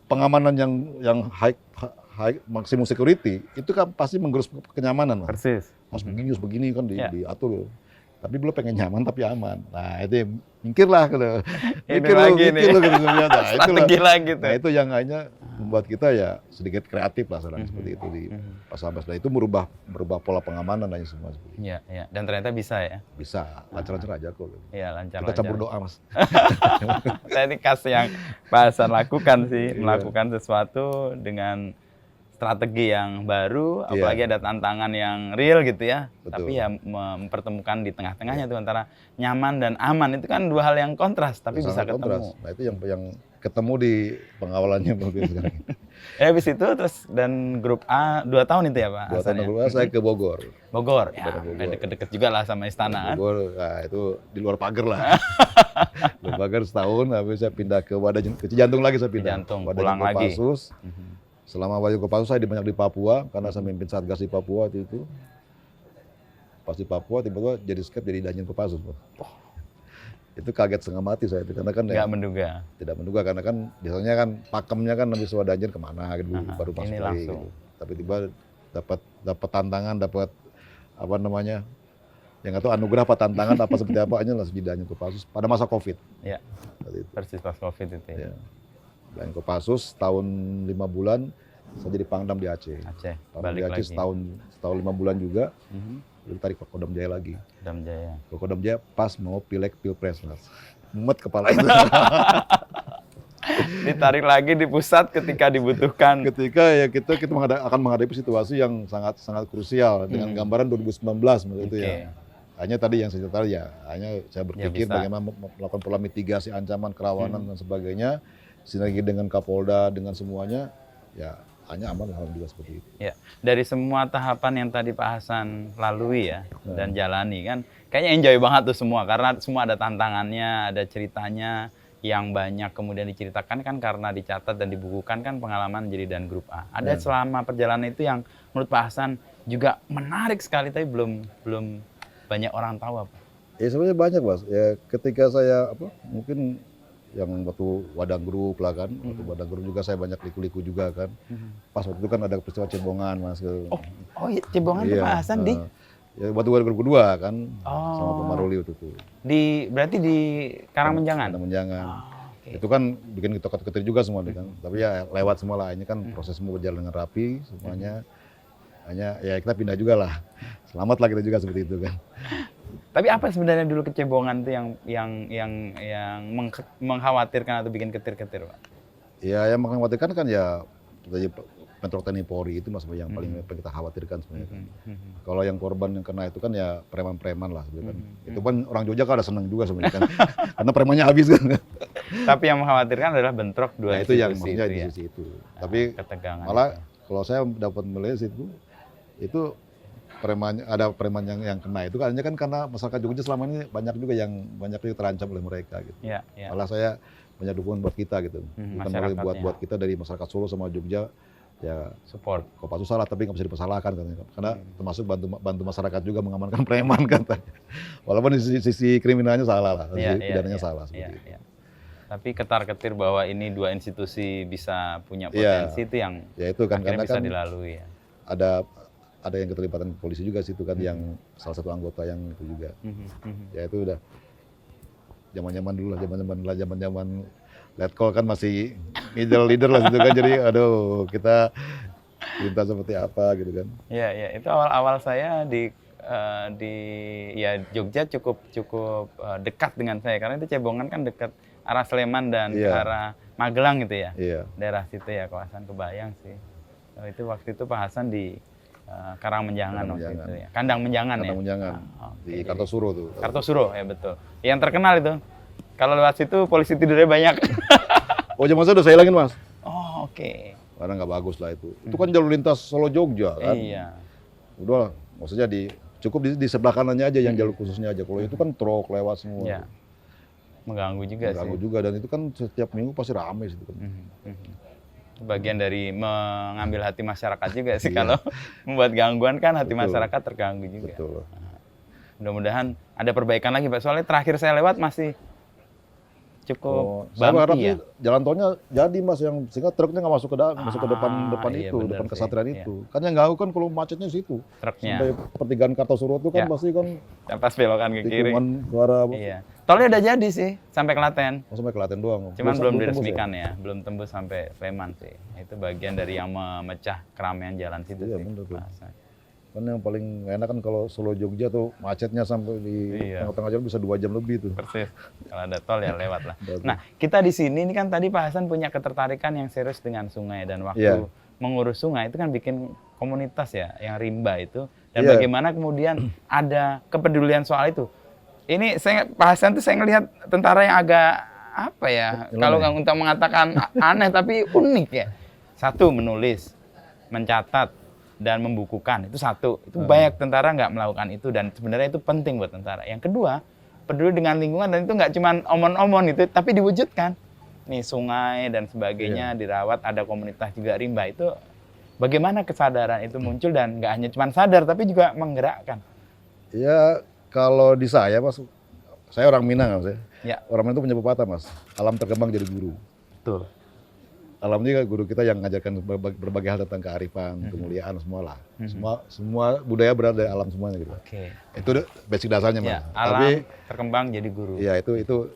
pengamanan yang high maksimum security itu kan pasti menggerus kenyamanan Mas. Persis. Harus begini kan diatur. Tapi belum pengen nyaman tapi aman. Nah itu mikirlah kalau mikir nah, strategi lagi tuh. Nah itu yang hanya membuat kita ya sedikit kreatif lah seperti itu di Pas Sampes. Nah itu merubah pola pengamanan aja semua. Iya, iya. Dan ternyata bisa ya. Bisa, lancar-lancar aja kok. Iya, lancar. Kita campur doa Mas. Tadi kasih yang Pak Hasan lakukan sih, melakukan sesuatu dengan strategi yang baru, apalagi ada tantangan yang real gitu ya. Betul. Tapi ya mempertemukan di tengah-tengahnya tuh antara nyaman dan aman, itu kan dua hal yang kontras, tapi bisa ketemu. Nah itu yang ketemu di pengawalannya mungkin sekarang. Habis itu terus dan grup A 2 tahun itu ya Pak? 2 tahun grup A saya ke Bogor. Bogor, ya deket-deket juga lah sama istana. Bogor, nah itu di luar pagar lah. Luar pagar setahun, habis saya pindah ke Cijantung lagi saya pindah. Cijantung, pulang lagi. Selama Wayu Kopassus saya banyak di Papua karena saya memimpin Satgas di Papua waktu itu. Pas di Papua tiba-tiba jadi skep jadi Danjen Kopassus. Itu kaget setengah mati saya itu karena kan nggak menduga. Tidak menduga karena kan biasanya kan pakemnya kan habis Danjen kemana gitu baru masuk lagi gitu. Tapi tiba dapat tantangan, dapat apa namanya? Yang nggak tahu anugerah apa tantangan apa seperti apa aja langsung jadi Danjen Kopassus pada masa Covid. Iya. Persis pas Covid itu ya. Dan Kopassus tahun 5 bulan saya jadi Pangdam di Aceh. Balik di Aceh lagi. setahun 5 bulan juga. Ditarik ke Kodam Jaya lagi. Kodam Jaya. Ke Kodam Jaya pas mau pileg pilpres Mas. Mumet kepala itu. Ditarik lagi di pusat ketika dibutuhkan. Ketika ya kita akan menghadapi situasi yang sangat krusial dengan gambaran 2019 maksud itu ya. Hanya tadi yang saya cerita ya, hanya saya berpikir bagaimana melakukan pola mitigasi ancaman kerawanan dan sebagainya. Sinergi dengan Kapolda, dengan semuanya, ya hanya aman alhamdulillah seperti itu. Ya, dari semua tahapan yang tadi Pak Hasan lalui ya dan jalani kan, kayaknya enjoy banget tuh semua karena semua ada tantangannya, ada ceritanya yang banyak kemudian diceritakan kan karena dicatat dan dibukukan kan pengalaman jadi Dan Grup A. Ada selama perjalanan itu yang menurut Pak Hasan juga menarik sekali, tapi belum banyak orang tahu apa. Ya sebenarnya banyak Mas. Ya ketika saya mungkin yang waktu Wadang Group lah kan, waktu Wadang Group juga saya banyak liku-liku juga kan. Pas waktu itu kan ada peristiwa Cebongan Mas. Oh iya, Cebongan itu Pak Hasan di? Ya waktu Wadang Group kedua kan, sama Pak Maruli waktu itu. Berarti di Karangmenjangan? Karangmenjangan. Itu kan bikin ketok-ketir juga semua kan. Tapi ya lewat semua lah, ini kan proses semua berjalan dengan rapi semuanya. Hanya ya kita pindah juga lah. Selamat lah kita juga seperti itu kan. Tapi apa sebenarnya dulu kecebongan itu yang mengkhawatirkan atau bikin ketir-ketir, Pak? Ya yang mengkhawatirkan kan ya Pemprov TNI Polri itu Mas yang paling kita khawatirkan sebenarnya kan. Kalau yang korban yang kena itu kan ya preman-preman lah sebenarnya kan. Itu kan orang Jogja kan ada senang juga sebenarnya kan. Karena premannya habis kan. Tapi yang mengkhawatirkan adalah bentrok dua itu yang institusi maksudnya itu, di sisi itu. Tapi ketegangan malah itu. kalau saya dapat melihat itu ada preman yang kena itu kan karena masyarakat Jogja selama ini banyak juga terancam oleh mereka gitu. Ya. Malah saya banyak dukungan buat kita gitu. Bukan buat kita dari masyarakat Solo sama Jogja ya support. Kopassus salah tapi nggak bisa dipersalahkan katanya. Karena termasuk bantu masyarakat juga mengamankan preman katanya. Walaupun di sisi kriminalnya salah lah, sisi pidananya salah seperti itu. Tapi ketar-ketir bahwa ini dua institusi bisa punya potensi itu yang itu kan karena bisa kan dilalui ya. Ada yang keterlibatan polisi juga situ kan yang salah satu anggota yang itu juga. Ya itu udah zaman-zaman dulu lah, zaman-zaman letkol kan masih middle leader lah situ kan. Jadi aduh kita minta seperti apa gitu kan. Ya itu awal-awal saya di Jogja cukup dekat dengan saya karena itu Cebongan kan dekat arah Sleman dan ke arah Magelang gitu ya. Daerah situ ya, kawasan kebayang sih. Itu waktu itu Pak Hasan di Karangmenjangan waktu itu ya. Kandang Menjangan ya. Di Kartosuro tuh. Kartosuro ya betul. Yang terkenal itu. Kalau lewat situ polisi tidurnya banyak. Oh, zaman saya udah saya hilangin Mas. Oh, oke. Karena nggak bagus lah itu. Itu kan jalur lintas Solo Jogja kan. Iya. Udah, maksudnya cukup di sebelah kanannya aja yang jalur khususnya aja. Kalau itu kan truk lewat semua. Iya. Mengganggu juga sih. Mengganggu juga dan itu kan setiap minggu pasti ramai situ kan. Bagian dari mengambil hati masyarakat juga sih kalau membuat gangguan kan hati masyarakat terganggu juga. Betul. Mudah-mudahan ada perbaikan lagi Pak. Soalnya terakhir saya lewat masih cukup saya berharap ya. Jalan tolnya jadi Mas yang sehingga truknya nggak masuk ke depan depan kesatrian itu. Kan yang ganggu kan kalau macetnya situ. Truknya. Sampai pertigaan Kartosuro itu kan pasti kan pas belokan ke kiri. Iya. Tolnya udah jadi sih sampai Klaten. Sampai Klaten doang. Cuman belum diresmikan ya, belum tembus sampai Sleman sih. Itu bagian dari yang memecah keramaian jalan situ sih. Bener tuh. Kan yang paling enak kan kalau Solo Jogja tuh macetnya sampai di tengah-tengah jalan bisa 2 jam lebih tuh. Persis. Kalau ada tol ya lewat lah. Nah, kita di sini ini kan tadi Pak Hasan punya ketertarikan yang serius dengan sungai dan waktu mengurus sungai itu kan bikin komunitas ya yang rimba itu dan bagaimana kemudian ada kepedulian soal itu. Ini Pak Hasan tuh saya ngelihat tentara yang agak apa ya? Kalau nggak untuk mengatakan aneh tapi unik ya. Satu, menulis, mencatat dan membukukan, itu satu. Itu banyak tentara nggak melakukan itu dan sebenarnya itu penting buat tentara. Yang kedua, peduli dengan lingkungan dan itu nggak cuma omon-omon itu, tapi diwujudkan. Nih sungai dan sebagainya dirawat, ada komunitas juga rimba itu. Bagaimana kesadaran itu muncul dan nggak hanya cuma sadar tapi juga menggerakkan. Ya kalau di saya Mas, saya orang Minang Mas ya. Orang Minang itu punya pepatah Mas, alam terkembang jadi guru. Betul. Alam ini guru kita yang mengajarkan berbagai hal tentang kearifan, kemuliaan semua lah. Semua budaya berada dari alam semuanya gitu. Itu basic dasarnya Mas. Alam terkembang jadi guru. Iya itu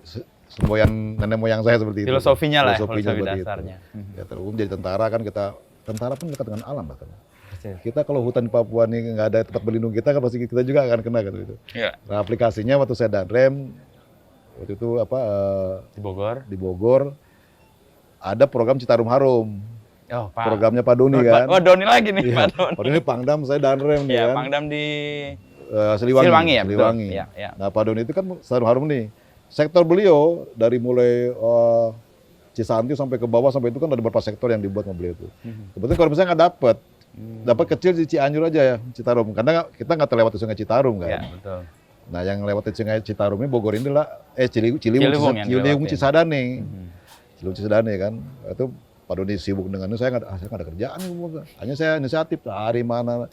semboyan nenek moyang saya seperti itu. Filosofi dasarnya. Ya terus jadi tentara kan tentara pun dekat dengan alam bahkan. Kita kalau hutan di Papua ini nggak ada tempat berlindung kita kan pasti kita juga akan kena gitu. Nah, aplikasinya waktu saya danrem waktu itu di Bogor ada program Citarum Harum. Programnya Pak Doni kan. Oh, Doni lagi nih Pak Doni. Pak Doni Pangdam, saya danrem nih kan. Pangdam di Siliwangi ya. Siliwangi. Nah, Pak Doni itu kan Citarum Harum nih. Sektor beliau dari mulai Cisanti sampai ke bawah sampai itu kan ada beberapa sektor yang dibuat sama beliau itu. Kebetulan kalau misalnya nggak dapat kecil di Cianjur aja ya Citarum, karena kita nggak terlewati Sungai Citarum kan. Iya, betul. Nah yang lewati Sungai Citarum ini Bogor ini lah, Ciliwung Cisadane. Ciliwung Cisadane kan, itu Pak Doni sibuk dengan itu, saya nggak ada kerjaan, hanya saya inisiatif hari mana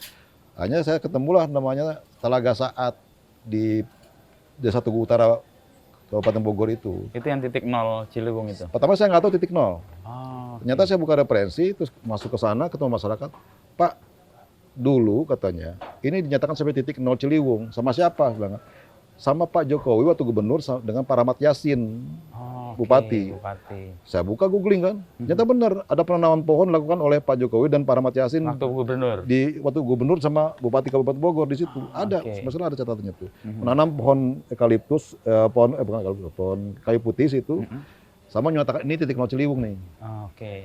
Hanya saya ketemulah namanya Talaga Saat di Desa Tugu Utara, Kabupaten Bogor itu. Itu yang titik nol Ciliwung itu? Pertama saya nggak tahu titik nol. Oh, Ternyata saya buka referensi, terus masuk ke sana, ketemu masyarakat. Pak, dulu katanya, ini dinyatakan sampai titik nol Ciliwung. Sama siapa? Bilang, sama Pak Jokowi waktu gubernur dengan Pak Rahmat Yassin, Bupati. Saya buka googling kan, ternyata benar ada penanaman pohon dilakukan oleh Pak Jokowi dan Pak Rahmat Yassin waktu gubernur sama Bupati Kabupaten Bogor di situ. Ada, sebenarnya ada catatannya tuh. Menanam pohon eukaliptus, pohon kayu putih situ, sama menyatakan ini titik nol Ciliwung nih.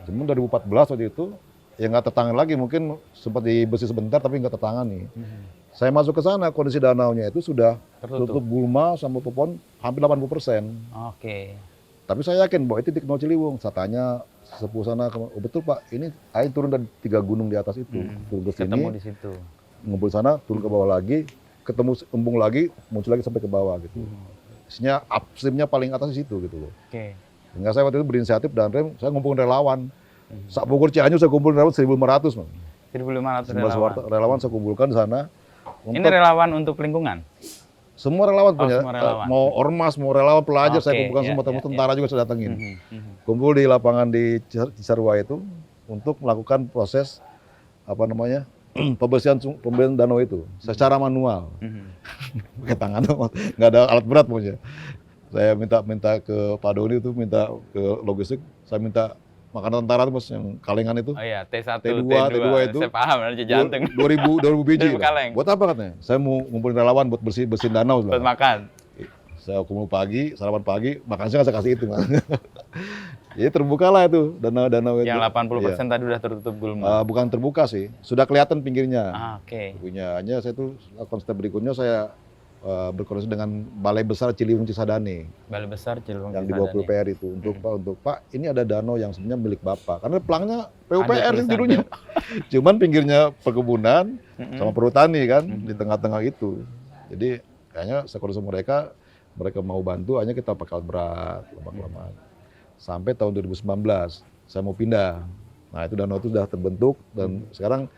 Cuman 2014 waktu itu, ya nggak tertangan lagi, mungkin sempat dibersih sebentar tapi nggak tertangan nih. Saya masuk ke sana, kondisi danaunya itu sudah tertutup gulma sama pohon hampir 80%. Tapi saya yakin bahwa itu titik nol Ciliwung. Saya tanya sesepuh sana, oh, betul Pak, ini air turun dari 3 gunung di atas itu. Turun ke sini, ketemu di situ. Ngumpul sana, turun ke bawah lagi, ketemu embung lagi, muncul lagi sampai ke bawah gitu. Isinya upstreamnya paling atas di situ gitu loh. Sehingga saya waktu itu berinisiatif dan saya ngumpulin relawan. Sak Bogor Cianjur saya kumpulin relawan 1.500. 1.500 relawan. Relawan saya kumpulkan di sana. Ini relawan untuk lingkungan? Semua relawan punya, semua relawan. mau ormas, mau relawan pelajar, saya kumpulkan semua, tentara juga saya datengin. Kumpul di lapangan di Cisarua itu untuk melakukan proses pembersihan danau itu secara manual. Pakai tangan, nggak ada alat berat pokoknya. Saya minta ke Pak Doni itu, minta ke logistik, saya minta makanan tentara itu, Mas, yang kalengan itu. Oh iya, T1, T2 itu. Saya paham, ada jantung. 2000 biji. Kaleng. Buat apa katanya? Saya mau ngumpulin relawan buat bersihin danau. Buat makan. Saya kumpul pagi, sarapan pagi, makan siang saya kasih itu. Jadi terbukalah itu danau-danau itu. Yang 80% tadi udah tertutup gulma. Bukan terbuka sih, sudah kelihatan pinggirnya. Hanya saya tuh konsep berikutnya saya berkoordinasi dengan Balai Besar Ciliwung Cisadane. Balai Besar Ciliwung yang di bawah PUPR itu untuk Pak, ini ada danau yang sebenarnya milik Bapak. Karena pelangnya PUPR itu dulunya. Cuman pinggirnya perkebunan sama perhutani kan di tengah-tengah itu. Jadi kayaknya saya koordinasi mereka mau bantu, hanya kita pakai alat berat lama-lama. Sampai tahun 2019 saya mau pindah. Nah, itu danau itu sudah terbentuk dan sekarang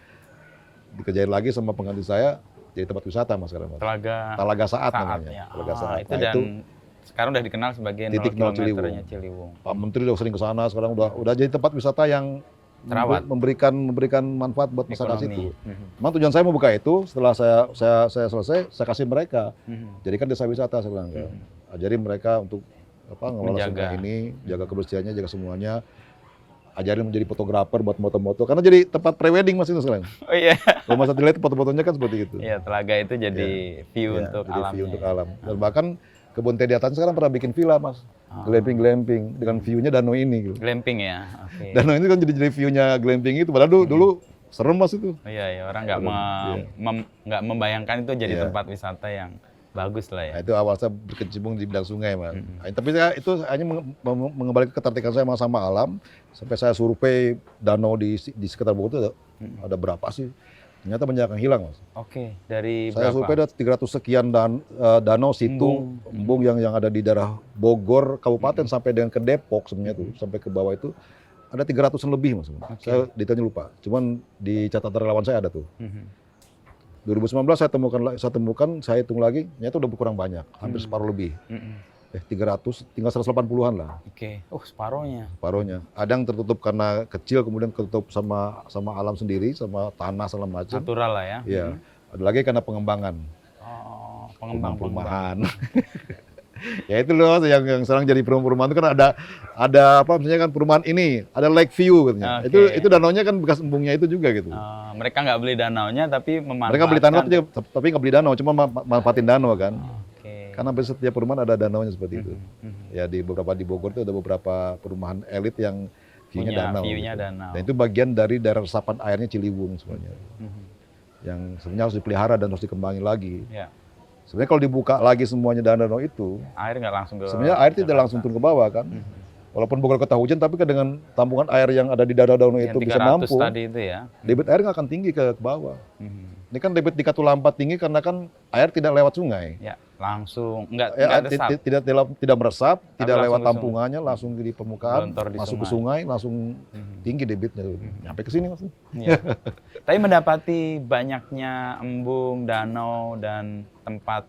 dikerjain lagi sama pengganti saya. Jadi tempat wisata Mas sekarang. Talaga Saat namanya. Talaga Saat. Itu dan sekarang udah dikenal sebagai titik nol Ciliwung. Pak Menteri udah sering ke sana, sekarang udah jadi tempat wisata yang terawat, memberikan manfaat buat masyarakat itu. Memang tujuan saya mau buka itu, setelah saya selesai, saya kasih mereka. Jadikan desa wisata saya bilang. Ajarin mereka untuk ngelola sungai ini, jaga kebersihannya, jaga semuanya. Ajarin menjadi fotografer buat moto-moto, karena jadi tempat prewedding Mas itu sekarang. Oh iya. Kalau Mas lihat foto-fotonya kan seperti itu. Iya, Telaga itu jadi view untuk alam. View untuk alam. Dan bahkan kebun teh di atas sekarang pernah bikin villa Mas, glamping dengan view-nya danau ini. Gitu. Glamping ya. Danau ini kan jadi view-nya glamping itu, padahal dulu serem Mas itu. Iya, orang nggak membayangkan itu jadi tempat wisata yang bagus lah ya. Nah, itu awal saya berkecimpung di bidang sungai, Mas. Tapi itu hanya mengembalikan ketertarikan saya sama alam. Sampai saya survei danau di sekitar Bogor itu ada berapa sih? Ternyata banyak yang hilang, Mas. Dari saya survei ada 300 sekian danau situ, embung yang ada di daerah Bogor, Kabupaten sampai dengan ke Depok sebenarnya tuh, sampai ke bawah itu ada 300-an lebih, Mas. Saya detailnya lupa. Cuman di catatan relawan saya ada tuh. 2019 saya hitung lagi, ternyata udah berkurang banyak, hampir separuh lebih. 300, tinggal 180-an lah. Separuhnya. Separuhnya. Ada yang tertutup karena kecil, kemudian tertutup sama alam sendiri, sama tanah segala macam. Natural lah ya. Iya. Ada lagi karena pengembangan. Perumahan. Ya itu loh yang sekarang jadi perumahan itu kan ada apa misalnya kan perumahan ini ada lake view katanya. Itu danaunya kan bekas embungnya itu juga gitu. Mereka nggak beli danaunya tapi memanfaatkan. Mereka beli tanah tapi nggak beli danau, cuma manfaatin danau kan. Karena setiap perumahan ada danaunya seperti itu. Ya di Bogor itu ada beberapa perumahan elit yang view-nya danau. Dan itu bagian dari daerah resapan airnya Ciliwung sebenarnya. Yang sebenarnya harus dipelihara dan harus dikembangin lagi. Sebenarnya kalau dibuka lagi semuanya danau itu, air nggak langsung ke. Sebenarnya air tidak langsung turun ke bawah kan. Walaupun Bogor kota hujan, tapi kan dengan tampungan air yang ada di danau itu bisa nampung. Tadi itu ya. Debit air nggak akan tinggi ke bawah. Ini kan debit di Katulampa tinggi karena kan air tidak lewat sungai. Langsung enggak resap. Tidak meresap, tidak lewat langsung tampungannya, langsung di permukaan, Gelontor di masuk ke sungai, langsung tinggi debitnya, sampai ke sini Mas. Iya. Tapi mendapati banyaknya embung, danau dan tempat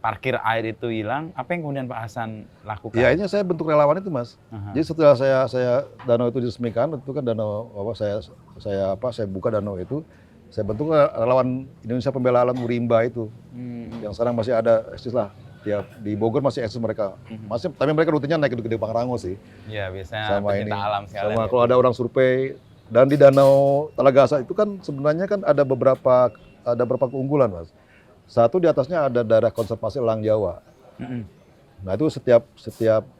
parkir air itu hilang, apa yang kemudian Pak Hasan lakukan? Ya, ini saya bentuk relawan itu Mas. Jadi setelah saya danau itu diresmikan, itu kan danau saya buka danau itu, saya bentuk relawan Indonesia Pembela Alam Urimba itu, yang sekarang masih ada eksis lah. Ya, di Bogor masih eksis mereka. Masih, tapi mereka rutinnya naik ke Gede Pangrango sih. Iya, biasanya sama pecinta ini, alam sekalian. sama kalau ada orang survei. Dan di Danau Talagasa itu kan sebenarnya kan ada beberapa keunggulan Mas. Satu, di atasnya ada daerah konservasi elang Jawa. Nah itu setiap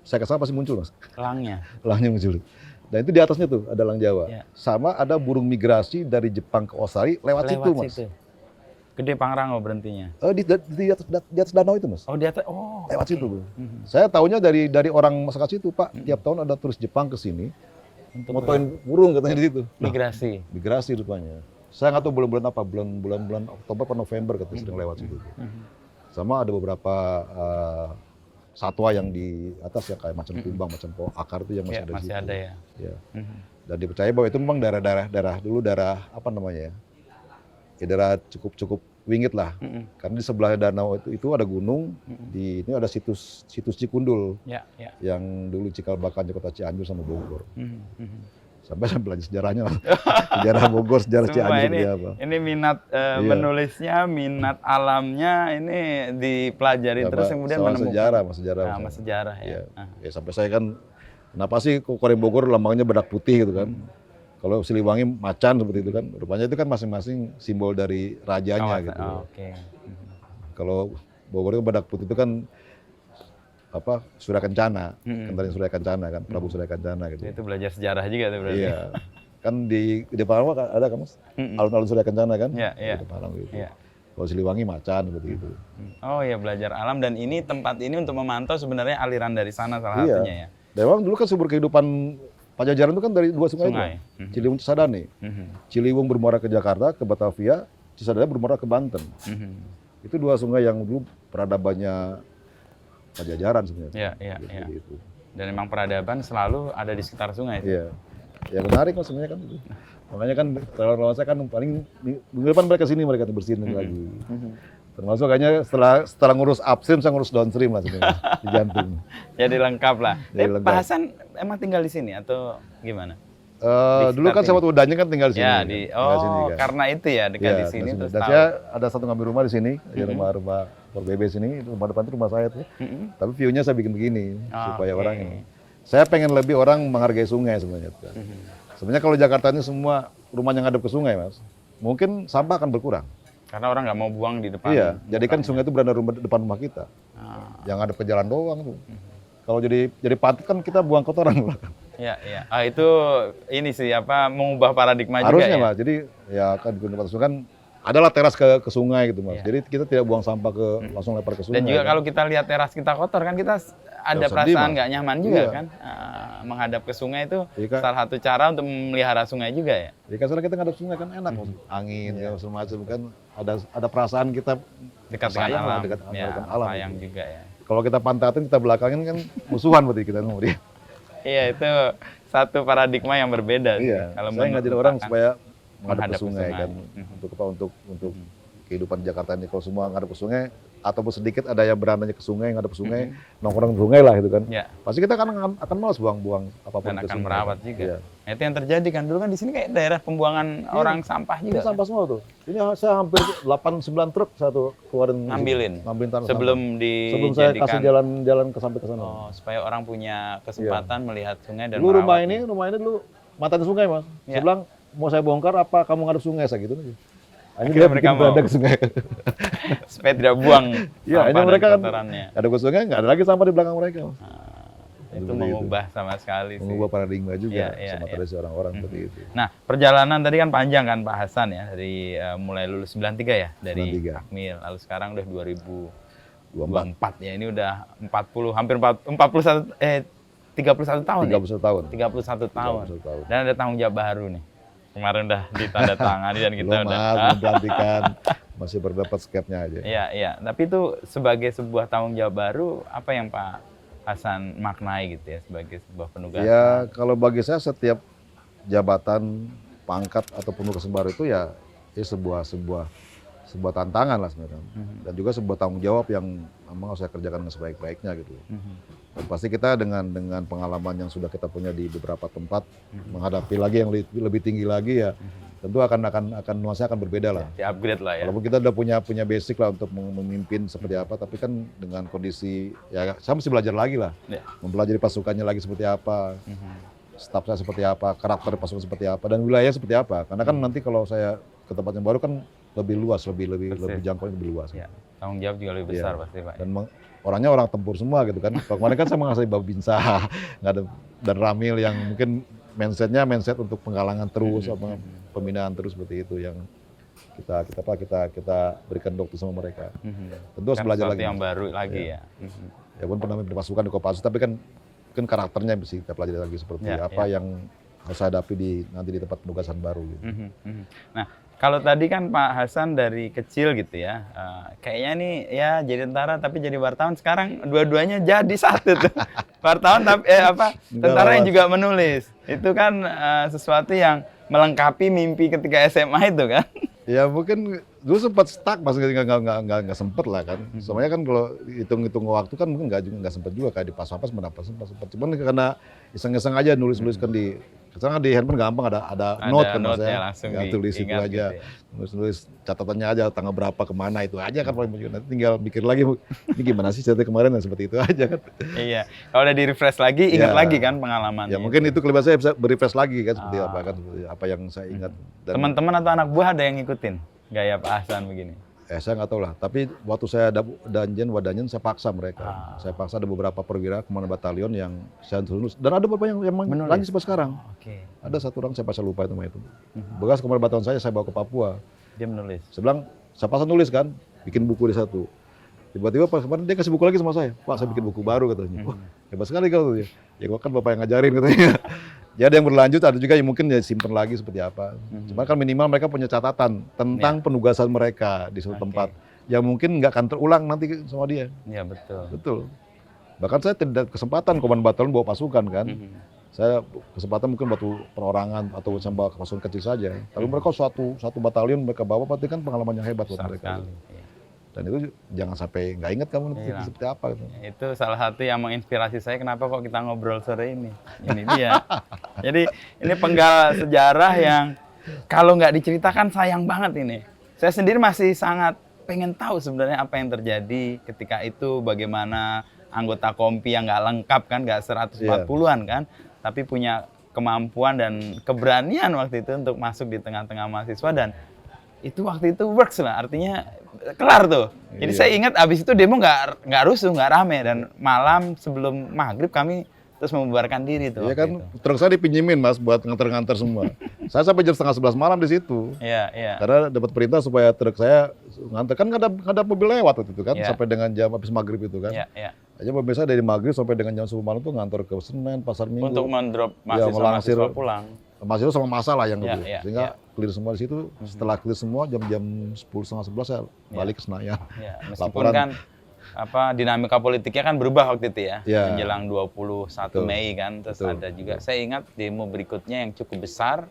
saya kesana pasti muncul Mas. Elangnya? Elangnya muncul. Dan itu di atasnya tuh ada elang Jawa. Ya. Sama ada burung migrasi dari Jepang ke Australia lewat situ Mas. Situ. Gede Pangrango berhentinya? Di atas danau itu Mas. Oh di atas, oh. Lewat situ Bro. Saya taunya dari orang masyarakat situ Pak. Tiap tahun ada turis Jepang ke sini. Motoin burung katanya di situ. Migrasi? Migrasi rupanya. Saya nggak tahu bulan-bulan apa, bulan Oktober atau November katanya sedang lewat situ. Sama ada beberapa satwa yang di atas ya kayak macan kumbang, macan akar itu yang masih ada di situ. Masih ada ya. Ya. Dan dipercaya bahwa itu memang daerah apa namanya ya? Ya daerah cukup wingit lah. Karena di sebelah danau itu ada gunung, ini ada situs Cikundul. Yang dulu cikal bakalnya kota Cianjur sama Bogor. Sampai saya belajar sejarahnya lah. Sejarah Bogor, sejarah Cianjur ini, apa. Ini minat menulisnya, minat alamnya ini dipelajari terus kemudian menemukan sejarah ya. Ya sampai saya kan kenapa sih kok Korem Bogor lambangnya bedak putih gitu kan. Kalau Siliwangi macan seperti itu kan. Rupanya itu kan masing-masing simbol dari rajanya gitu. Kalau Bogor itu bedak putih itu kan Surya Kencana, kentalnya Surya Kencana kan, Prabu Surya Kencana gitu. Itu belajar sejarah juga tuh berarti. Iya. Kan di Pangrango ada kan Mas? Alun-alun Surya Kencana kan? Iya. Di Pangrango gitu. Kalau Siliwangi macan seperti itu. Oh iya, belajar alam, dan ini tempat ini untuk memantau sebenarnya aliran dari sana salah satunya ya. Dan memang dulu kan sumber kehidupan Pajajaran itu kan dari dua sungai. Itu. Ciliwung, Cisadane. Ciliwung bermuara ke Jakarta, ke Batavia, Cisadane bermuara ke Banten. Itu dua sungai yang dulu peradabannya Pajajaran sebenarnya. Iya. Gitu. Dan memang peradaban selalu ada di sekitar sungai. Iya. Ya menarik Mas sebenarnya kan. Makanya kan relawan saya kan paling minggu depan mereka sini mereka bersihin lagi. Termasuk kayaknya setelah ngurus upstream saya ngurus downstream lah sebenarnya di jantung. Jadi lengkap lah. Pak Hasan emang tinggal di sini atau gimana? Dulu kan sama udahnya kan tinggal di sini. Ya, sini, kan. Karena itu ya dekat di sini. Dan saya ada satu ngambil rumah di sini, di rumah PBB sini, rumah depan itu rumah saya tuh. Tapi view-nya saya bikin begini supaya orang ini. Saya pengen lebih orang menghargai sungai sebenarnya. Sebenarnya kalau Jakarta ini semua rumahnya ngadep ke sungai Mas, mungkin sampah akan berkurang. Karena orang nggak mau buang di depan. Iya, jadi kan sungai itu berada depan rumah kita. Yang ngadep ke jalan doang tuh. Kalau jadi pantai kan kita buang kotoran belakang. Iya. Itu ini sih mengubah paradigma harusnya, juga ya. Mas. Jadi ya kan di tempat sungai kan adalah teras ke sungai gitu Mas. Jadi kita tidak buang sampah langsung lempar ke sungai. Dan juga kalau kita lihat teras kita kotor kan kita ada perasaan nggak nyaman juga kan. Menghadap ke sungai itu salah satu cara untuk memelihara sungai juga ya. Jadi kan kita ngadep sungai kan enak angin ya semacam kan ada perasaan kita dekat dengan alam. Dekat alam. Sayang juga ya. Kalau kita pantatin, kita belakangin kan musuhan berarti kita sama dia. Iya, itu satu paradigma yang berbeda. Iya, kalau saya ngajarin orang supaya menghadap ke sungai kan. Untuk kehidupan Jakarta ini. Kalau semua ngadep ke sungai, ataupun sedikit ada yang berananya ke sungai, ngadep ke sungai, nongkrong ke sungai lah gitu kan. Ya. Pasti kita akan malas buang-buang apapun dan ke akan sungai. merawat juga. Iya. Nah, itu yang terjadi kan. Dulu kan di sini kayak daerah pembuangan orang sampah juga. Ini sampah semua tuh. Ini saya hampir 8-9 truk satu keluarin. Ngambilin tanah sebelum saya kasih jalan ke sampai ke sana. Oh, supaya orang punya kesempatan melihat sungai dan dulu merawat. rumah ini dulu matanya sungai Mas. Saya bilang mau saya bongkar apa kamu ngadep sungai saya gitu aja. Akhirnya mereka mau ke sungai. Supaya tidak buang sampah mereka dan kotorannya. Ada ke sungai, nggak ada lagi sampah di belakang mereka. Itu mengubah sama sekali sih. Mengubah paradigma juga sama tradisi orang-orang seperti itu. Nah, perjalanan tadi kan panjang kan Pak Hasan ya, dari mulai lulus 93 ya, dari Akmil, lalu sekarang udah 2024 ya, ini udah 31 tahun. 31 tahun. Dan ada tanggung jawab baru nih. Kemarin udah ditandatangani dan kita belum, udah belum pelantikan. masih berdapat skepnya aja. Iya, iya. Tapi itu sebagai sebuah tanggung jawab baru, apa yang Pak Hasan maknai gitu ya sebagai sebuah penugasan? Ya kalau bagi saya setiap jabatan, pangkat atau penugasan baru itu ya sebuah tantangan lah sebenarnya. Dan juga sebuah tanggung jawab yang memang harus saya kerjakan dengan sebaik-baiknya gitu. Dan pasti kita dengan pengalaman yang sudah kita punya di beberapa tempat menghadapi lagi yang lebih tinggi lagi ya tentu akan nuansanya akan berbeda lah. Di upgrade lah ya. Walaupun kita udah punya basic lah untuk memimpin seperti apa, tapi kan dengan kondisi ya saya mesti belajar lagi lah, mempelajari pasukannya lagi seperti apa, staf saya seperti apa, karakter pasukan seperti apa, dan wilayah seperti apa. Karena kan nanti kalau saya ke tempat yang baru kan lebih luas, lebih jangkauannya lebih luas. Ya, tanggung jawab juga lebih besar pasti Pak. Dan orangnya orang tempur semua gitu kan. Kalau kemarin kan saya mengasih Babinsa, nggak ada dan Ramil yang mungkin mindset untuk penggalangan terus, sama pembinaan terus seperti itu yang kita berikan dokter sama mereka. Tentu harus kan belajar lagi. Yang baru lagi ya. Ya pun pernah di pasukan di Kopassus, tapi kan karakternya mesti kita pelajari lagi seperti apa yang harus saya hadapi nanti di tempat penugasan baru. Gitu. Nah, kalau tadi kan Pak Hasan dari kecil gitu ya, kayaknya nih ya jadi tentara tapi jadi wartawan, sekarang dua-duanya jadi satu tuh. Wartawan tapi tentara yang juga menulis. Itu kan sesuatu yang melengkapi mimpi ketika SMA itu kan. Ya mungkin dulu sempat stuck, pas nggak sempet lah kan. Soalnya kan kalau hitung waktu kan mungkin nggak sempet juga kayak di pas-pampres sempat. Cuman karena iseng-iseng aja nulis-nuliskan sekarang di handphone gampang ada note kan mas ya, tulis itu aja, gitu nulis catatannya aja tanggal berapa kemana itu aja kan paling nanti tinggal mikir lagi ini gimana sih ceritanya kemarin dan seperti itu aja kan. Iya, kalau udah di refresh lagi ingat lagi kan pengalamannya. Ya mungkin itu kelebihan saya bisa berefresh lagi kan seperti apa yang saya ingat. Teman-teman atau anak buah ada yang ngikutin gaya Pak Hasan begini? Saya nggak tahu lah, tapi waktu saya wadanjen saya paksa mereka. Saya paksa ada beberapa perwira komandan batalion yang saya tulis, dan ada beberapa yang lanjut sampai sekarang. Ada satu orang saya lupa itu nama itu. Bekas komandan batalion saya bawa ke Papua. Dia menulis. Saya bilang, saya paksa nulis kan, bikin buku di satu. Tiba-tiba pas kemarin dia kasih buku lagi sama saya. Pak, saya bikin buku baru katanya. Wah, hebat sekali kau tuh. Ya gua kan bapak yang ngajarin katanya. Ya ada yang berlanjut, ada juga yang mungkin ya simpen lagi seperti apa. Cuma kan minimal mereka punya catatan tentang penugasan mereka di suatu tempat yang mungkin nggak akan terulang nanti sama dia. Iya betul. Betul. Bahkan saya tidak kesempatan komandan batalion bawa pasukan kan. Saya kesempatan mungkin buat perorangan atau sampai pasukan kecil saja. Tapi mereka satu batalion mereka bawa, berarti kan pengalaman yang hebat buat mereka. Dan itu jangan sampai nggak ingat kamu seperti apa gitu. Itu salah satu yang menginspirasi saya kenapa kok kita ngobrol sore ini. Ini dia. Jadi ini penggal sejarah yang kalau nggak diceritakan sayang banget ini. Saya sendiri masih sangat pengen tahu sebenarnya apa yang terjadi ketika itu, bagaimana anggota kompi yang nggak lengkap kan, nggak 140-an kan, tapi punya kemampuan dan keberanian waktu itu untuk masuk di tengah-tengah mahasiswa, dan itu waktu itu works lah, artinya kelar tuh. Jadi saya ingat abis itu demo nggak rusuh, nggak rame, dan malam sebelum maghrib kami terus membubarkan diri tuh. Iya kan, truk saya dipinjemin mas buat nganter-nganter semua. Saya sampai jam 10:30 malam di situ. Iya. Karena dapat perintah supaya truk saya nganter, kan nggak ada mobil lewat waktu itu kan, sampai dengan jam habis maghrib itu kan. Iya. Aja mobil saya dari maghrib sampai dengan jam 10 malam tuh ngantor ke Senen, Pasar Minggu. Untuk mendrop mahasiswa pulang. Mahasiswa sama masa lah yang sehingga clear semua di situ. Setelah clear semua jam 10:30 saya balik ke Senayan. Meskipun kan dinamika politiknya kan berubah waktu itu ya. Menjelang 21 Mei kan, terus ada juga saya ingat demo berikutnya yang cukup besar.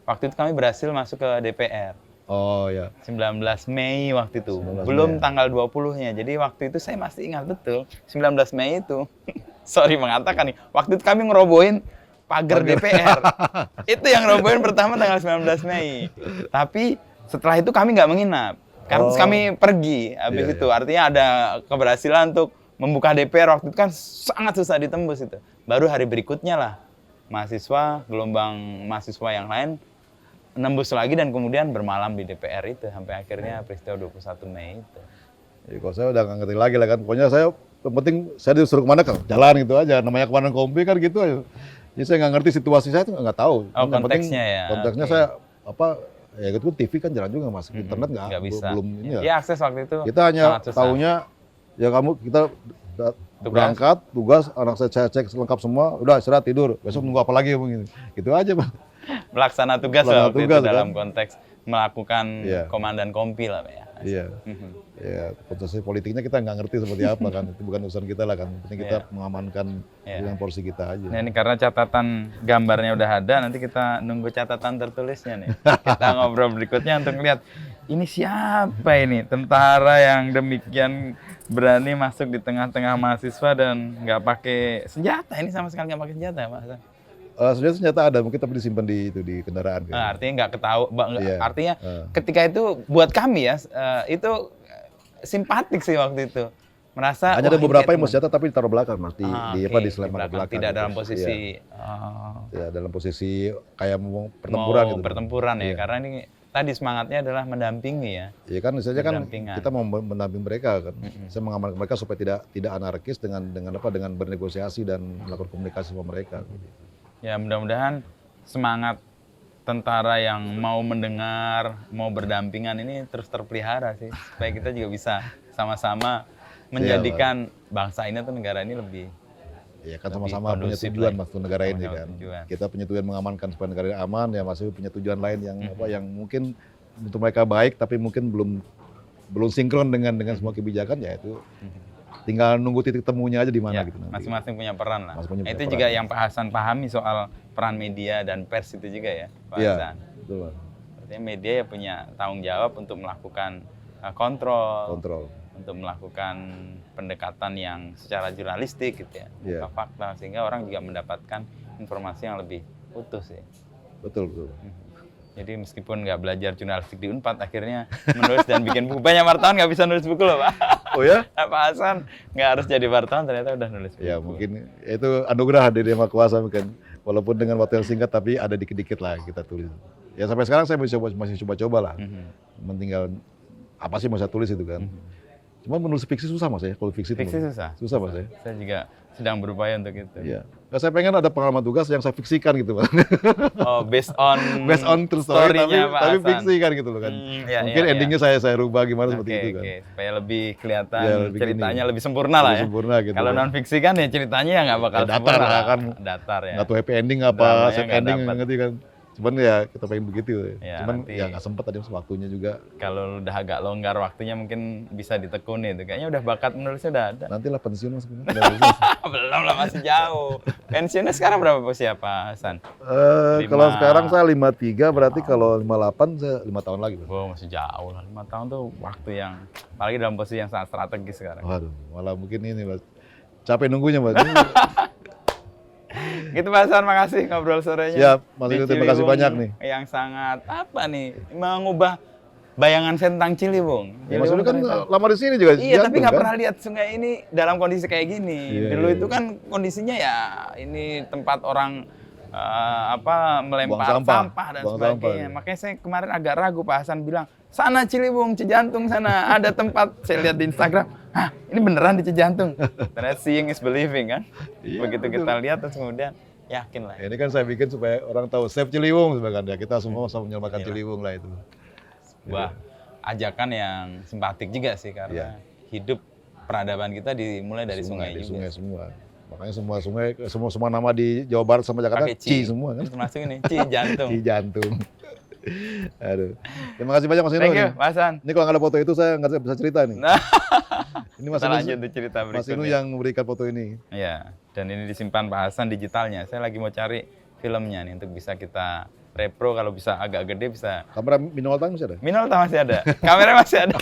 Waktu itu kami berhasil masuk ke DPR. Oh ya. 19 Mei waktu itu. Belum tanggal 20-nya. Jadi waktu itu saya masih ingat betul. 19 Mei itu. Sorry mengatakan nih, waktu itu kami ngerobohin pagar DPR. Itu yang robohin pertama tanggal 19 Mei. Tapi setelah itu kami nggak menginap. Karena kami pergi habis itu. Artinya ada keberhasilan untuk membuka DPR. Waktu itu kan sangat susah ditembus itu. Baru hari berikutnya lah gelombang mahasiswa yang lain nembus lagi dan kemudian bermalam di DPR itu. Sampai akhirnya peristiwa 21 Mei itu. Ya, kalau saya udah nggak ngerti lagi lah kan. Pokoknya saya, yang penting saya disuruh kemana kan, jalan gitu aja. Namanya komandan kompi kan gitu aja. Jadi saya nggak ngerti situasi saya tuh nggak tahu. Konteksnya ya. Konteksnya saya ya gitu TV kan jalan juga mas, internet nggak bisa. Belum ini ya. Iya akses waktu itu. Kita hanya tahunya ya kita berangkat tugas, anak saya cek lengkap semua, udah istirahat tidur, besok nunggu apa lagi begini. Gitu aja bang. Melaksana tugas lah waktu itu dalam konteks melakukan komandan kompi lah Pak ya. Iya. Ya, posisi politiknya kita nggak ngerti seperti apa kan, itu bukan urusan kita lah kan. Penting kita mengamankan dengan porsi kita aja. Nah ini karena catatan gambarnya udah ada, nanti kita nunggu catatan tertulisnya nih. Kita ngobrol berikutnya untuk lihat ini siapa ini tentara yang demikian berani masuk di tengah-tengah mahasiswa dan nggak pakai senjata. Ini sama sekali nggak pakai senjata ya Pak Hasan? Senjata ada, mungkin tapi disimpan di kendaraan. Kan? Artinya nggak ketahui, artinya ketika itu buat kami ya, itu simpatik sih waktu itu. Merasa hanya ada beberapa yang mau senjata tapi ditaruh belakang Mas, di selempang belakang. Tidak dalam posisi tidak dalam posisi kayak mau pertempuran gitu. Pertempuran ya, karena ini tadi semangatnya adalah mendampingi ya. Iya kan, misalnya kan kita mau mendampingi mereka kan. Saya mengamankan mereka supaya tidak anarkis dengan bernegosiasi dan melakukan komunikasi sama mereka. Ya mudah-mudahan semangat tentara yang mau mendengar, mau berdampingan ini terus terpelihara sih, supaya kita juga bisa sama-sama menjadikan bangsa ini atau negara ini lebih. Iya kan sama-sama punya tujuan Mas, negara ini kan. Kita punya tujuan mengamankan supaya negara ini aman, ya masih punya tujuan lain yang yang mungkin untuk mereka baik, tapi mungkin belum sinkron dengan semua kebijakan, ya itu tinggal nunggu titik temunya aja di mana gitu. Masing-masing punya peran lah. Itu juga yang Pak Hasan pahami soal peran media dan pers itu juga ya, Pak Hasan. Betul. Artinya media ya punya tanggung jawab untuk melakukan kontrol, untuk melakukan pendekatan yang secara jurnalistik gitu ya, fakta, sehingga orang juga mendapatkan informasi yang lebih utuh sih. Betul. Jadi meskipun nggak belajar jurnalistik di Unpad, akhirnya menulis dan bikin buku. Banyak wartawan nggak bisa nulis buku loh Pak. Oh ya? Pak Hasan nggak harus jadi wartawan, ternyata udah nulis buku. Ya mungkin itu anugerah dari Yang Maha Kuasa mungkin. Walaupun dengan waktu yang singkat, tapi ada dikit-dikit lah kita tulis. Ya sampai sekarang saya masih coba-coba lah. Tinggal apa sih mau saya tulis itu kan. Cuma menulis fiksi susah Mas ya, kalau fiksi susah. Susah Mas ya. Saya juga sedang berupaya untuk itu. Iya. Nah, saya pengen ada pengalaman tugas yang saya fiksikan gitu Mas. Oh, based on true story tapi fiksi kan gitu loh kan. Mungkin endingnya saya rubah gimana seperti itu kan. Supaya lebih kelihatan ceritanya lebih sempurna lah ya. Sempurna gitu. Kalau non fiksi kan ya ceritanya ya nggak bakal sempurna kan. Datar ya. Nggak tahu happy ending apa, sad ending ngerti kan. Cuman ya kita pengen begitu ya. Cuman ya nggak sempet tadi waktunya juga. Kalau udah agak longgar waktunya mungkin bisa ditekuni itu. Kayaknya udah bakat menulisnya udah ada. Nantilah pensiun Mas. Belum lah, masih jauh. Pensiunnya sekarang berapa usia Pak Hasan? Kalau sekarang saya 53, berarti kalau 58 saya 5 tahun lagi. Oh, masih jauh lah. 5 tahun tuh waktu yang, apalagi dalam posisi yang sangat strategis sekarang. Waduh, malah mungkin ini Mas. Capek nunggunya Mas. Gitu Pak Hasan, makasih ngobrol sorenya. Siap, Mas Ibu, terima kasih banyak nih. Yang sangat mengubah bayangan saya tentang Ciliwung. Ya, Mas Ibu kan lama di sini juga. Iya, tapi nggak pernah lihat sungai ini dalam kondisi kayak gini. Dulu itu kan kondisinya ya ini tempat orang melempar sampah dan sebagainya. Makanya saya kemarin agak ragu, Pak Hasan bilang, sana Ciliwung, Cijantung sana, ada tempat. Saya lihat di Instagram, hah ini beneran di Cijantung. Ternyata seeing is believing kan. Begitu kita lihat terus kemudian yakin lah. Ini kan saya bikin supaya orang tahu save Ciliwung sebenarnya. Kita semua sama menyelamatkan Ciliwung lah itu. Wah, ajakan yang simpatik juga sih karena hidup peradaban kita dimulai dari sungai juga. Sungai semua. Makanya semua sungai, semua nama di Jawa Barat sama Jakarta Ci semua kan. Termasuk ini Cijantung. Cijantung. Aduh. Terima kasih banyak Mas Inu. Thank you, Mas Hasan. Ini kalau nggak ada foto itu saya nggak bisa cerita nih. Ini Mas Inu cerita berikutnya. Mas Inu yang memberikan foto ini. Iya, dan ini disimpan Pak Hasan digitalnya. Saya lagi mau cari filmnya nih untuk bisa kita repro, kalau bisa agak gede bisa. Kamera Minolta masih ada? Minolta masih ada. Kamera masih ada.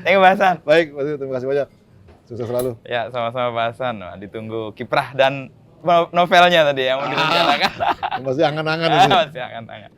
Thank you Pak Hasan. Baik, terima kasih banyak. Sukses selalu. Ya, sama-sama Pak Hasan. Ditunggu kiprah dan novelnya tadi yang mau direncanakan. Masih angan-angan. Masih angan-angan.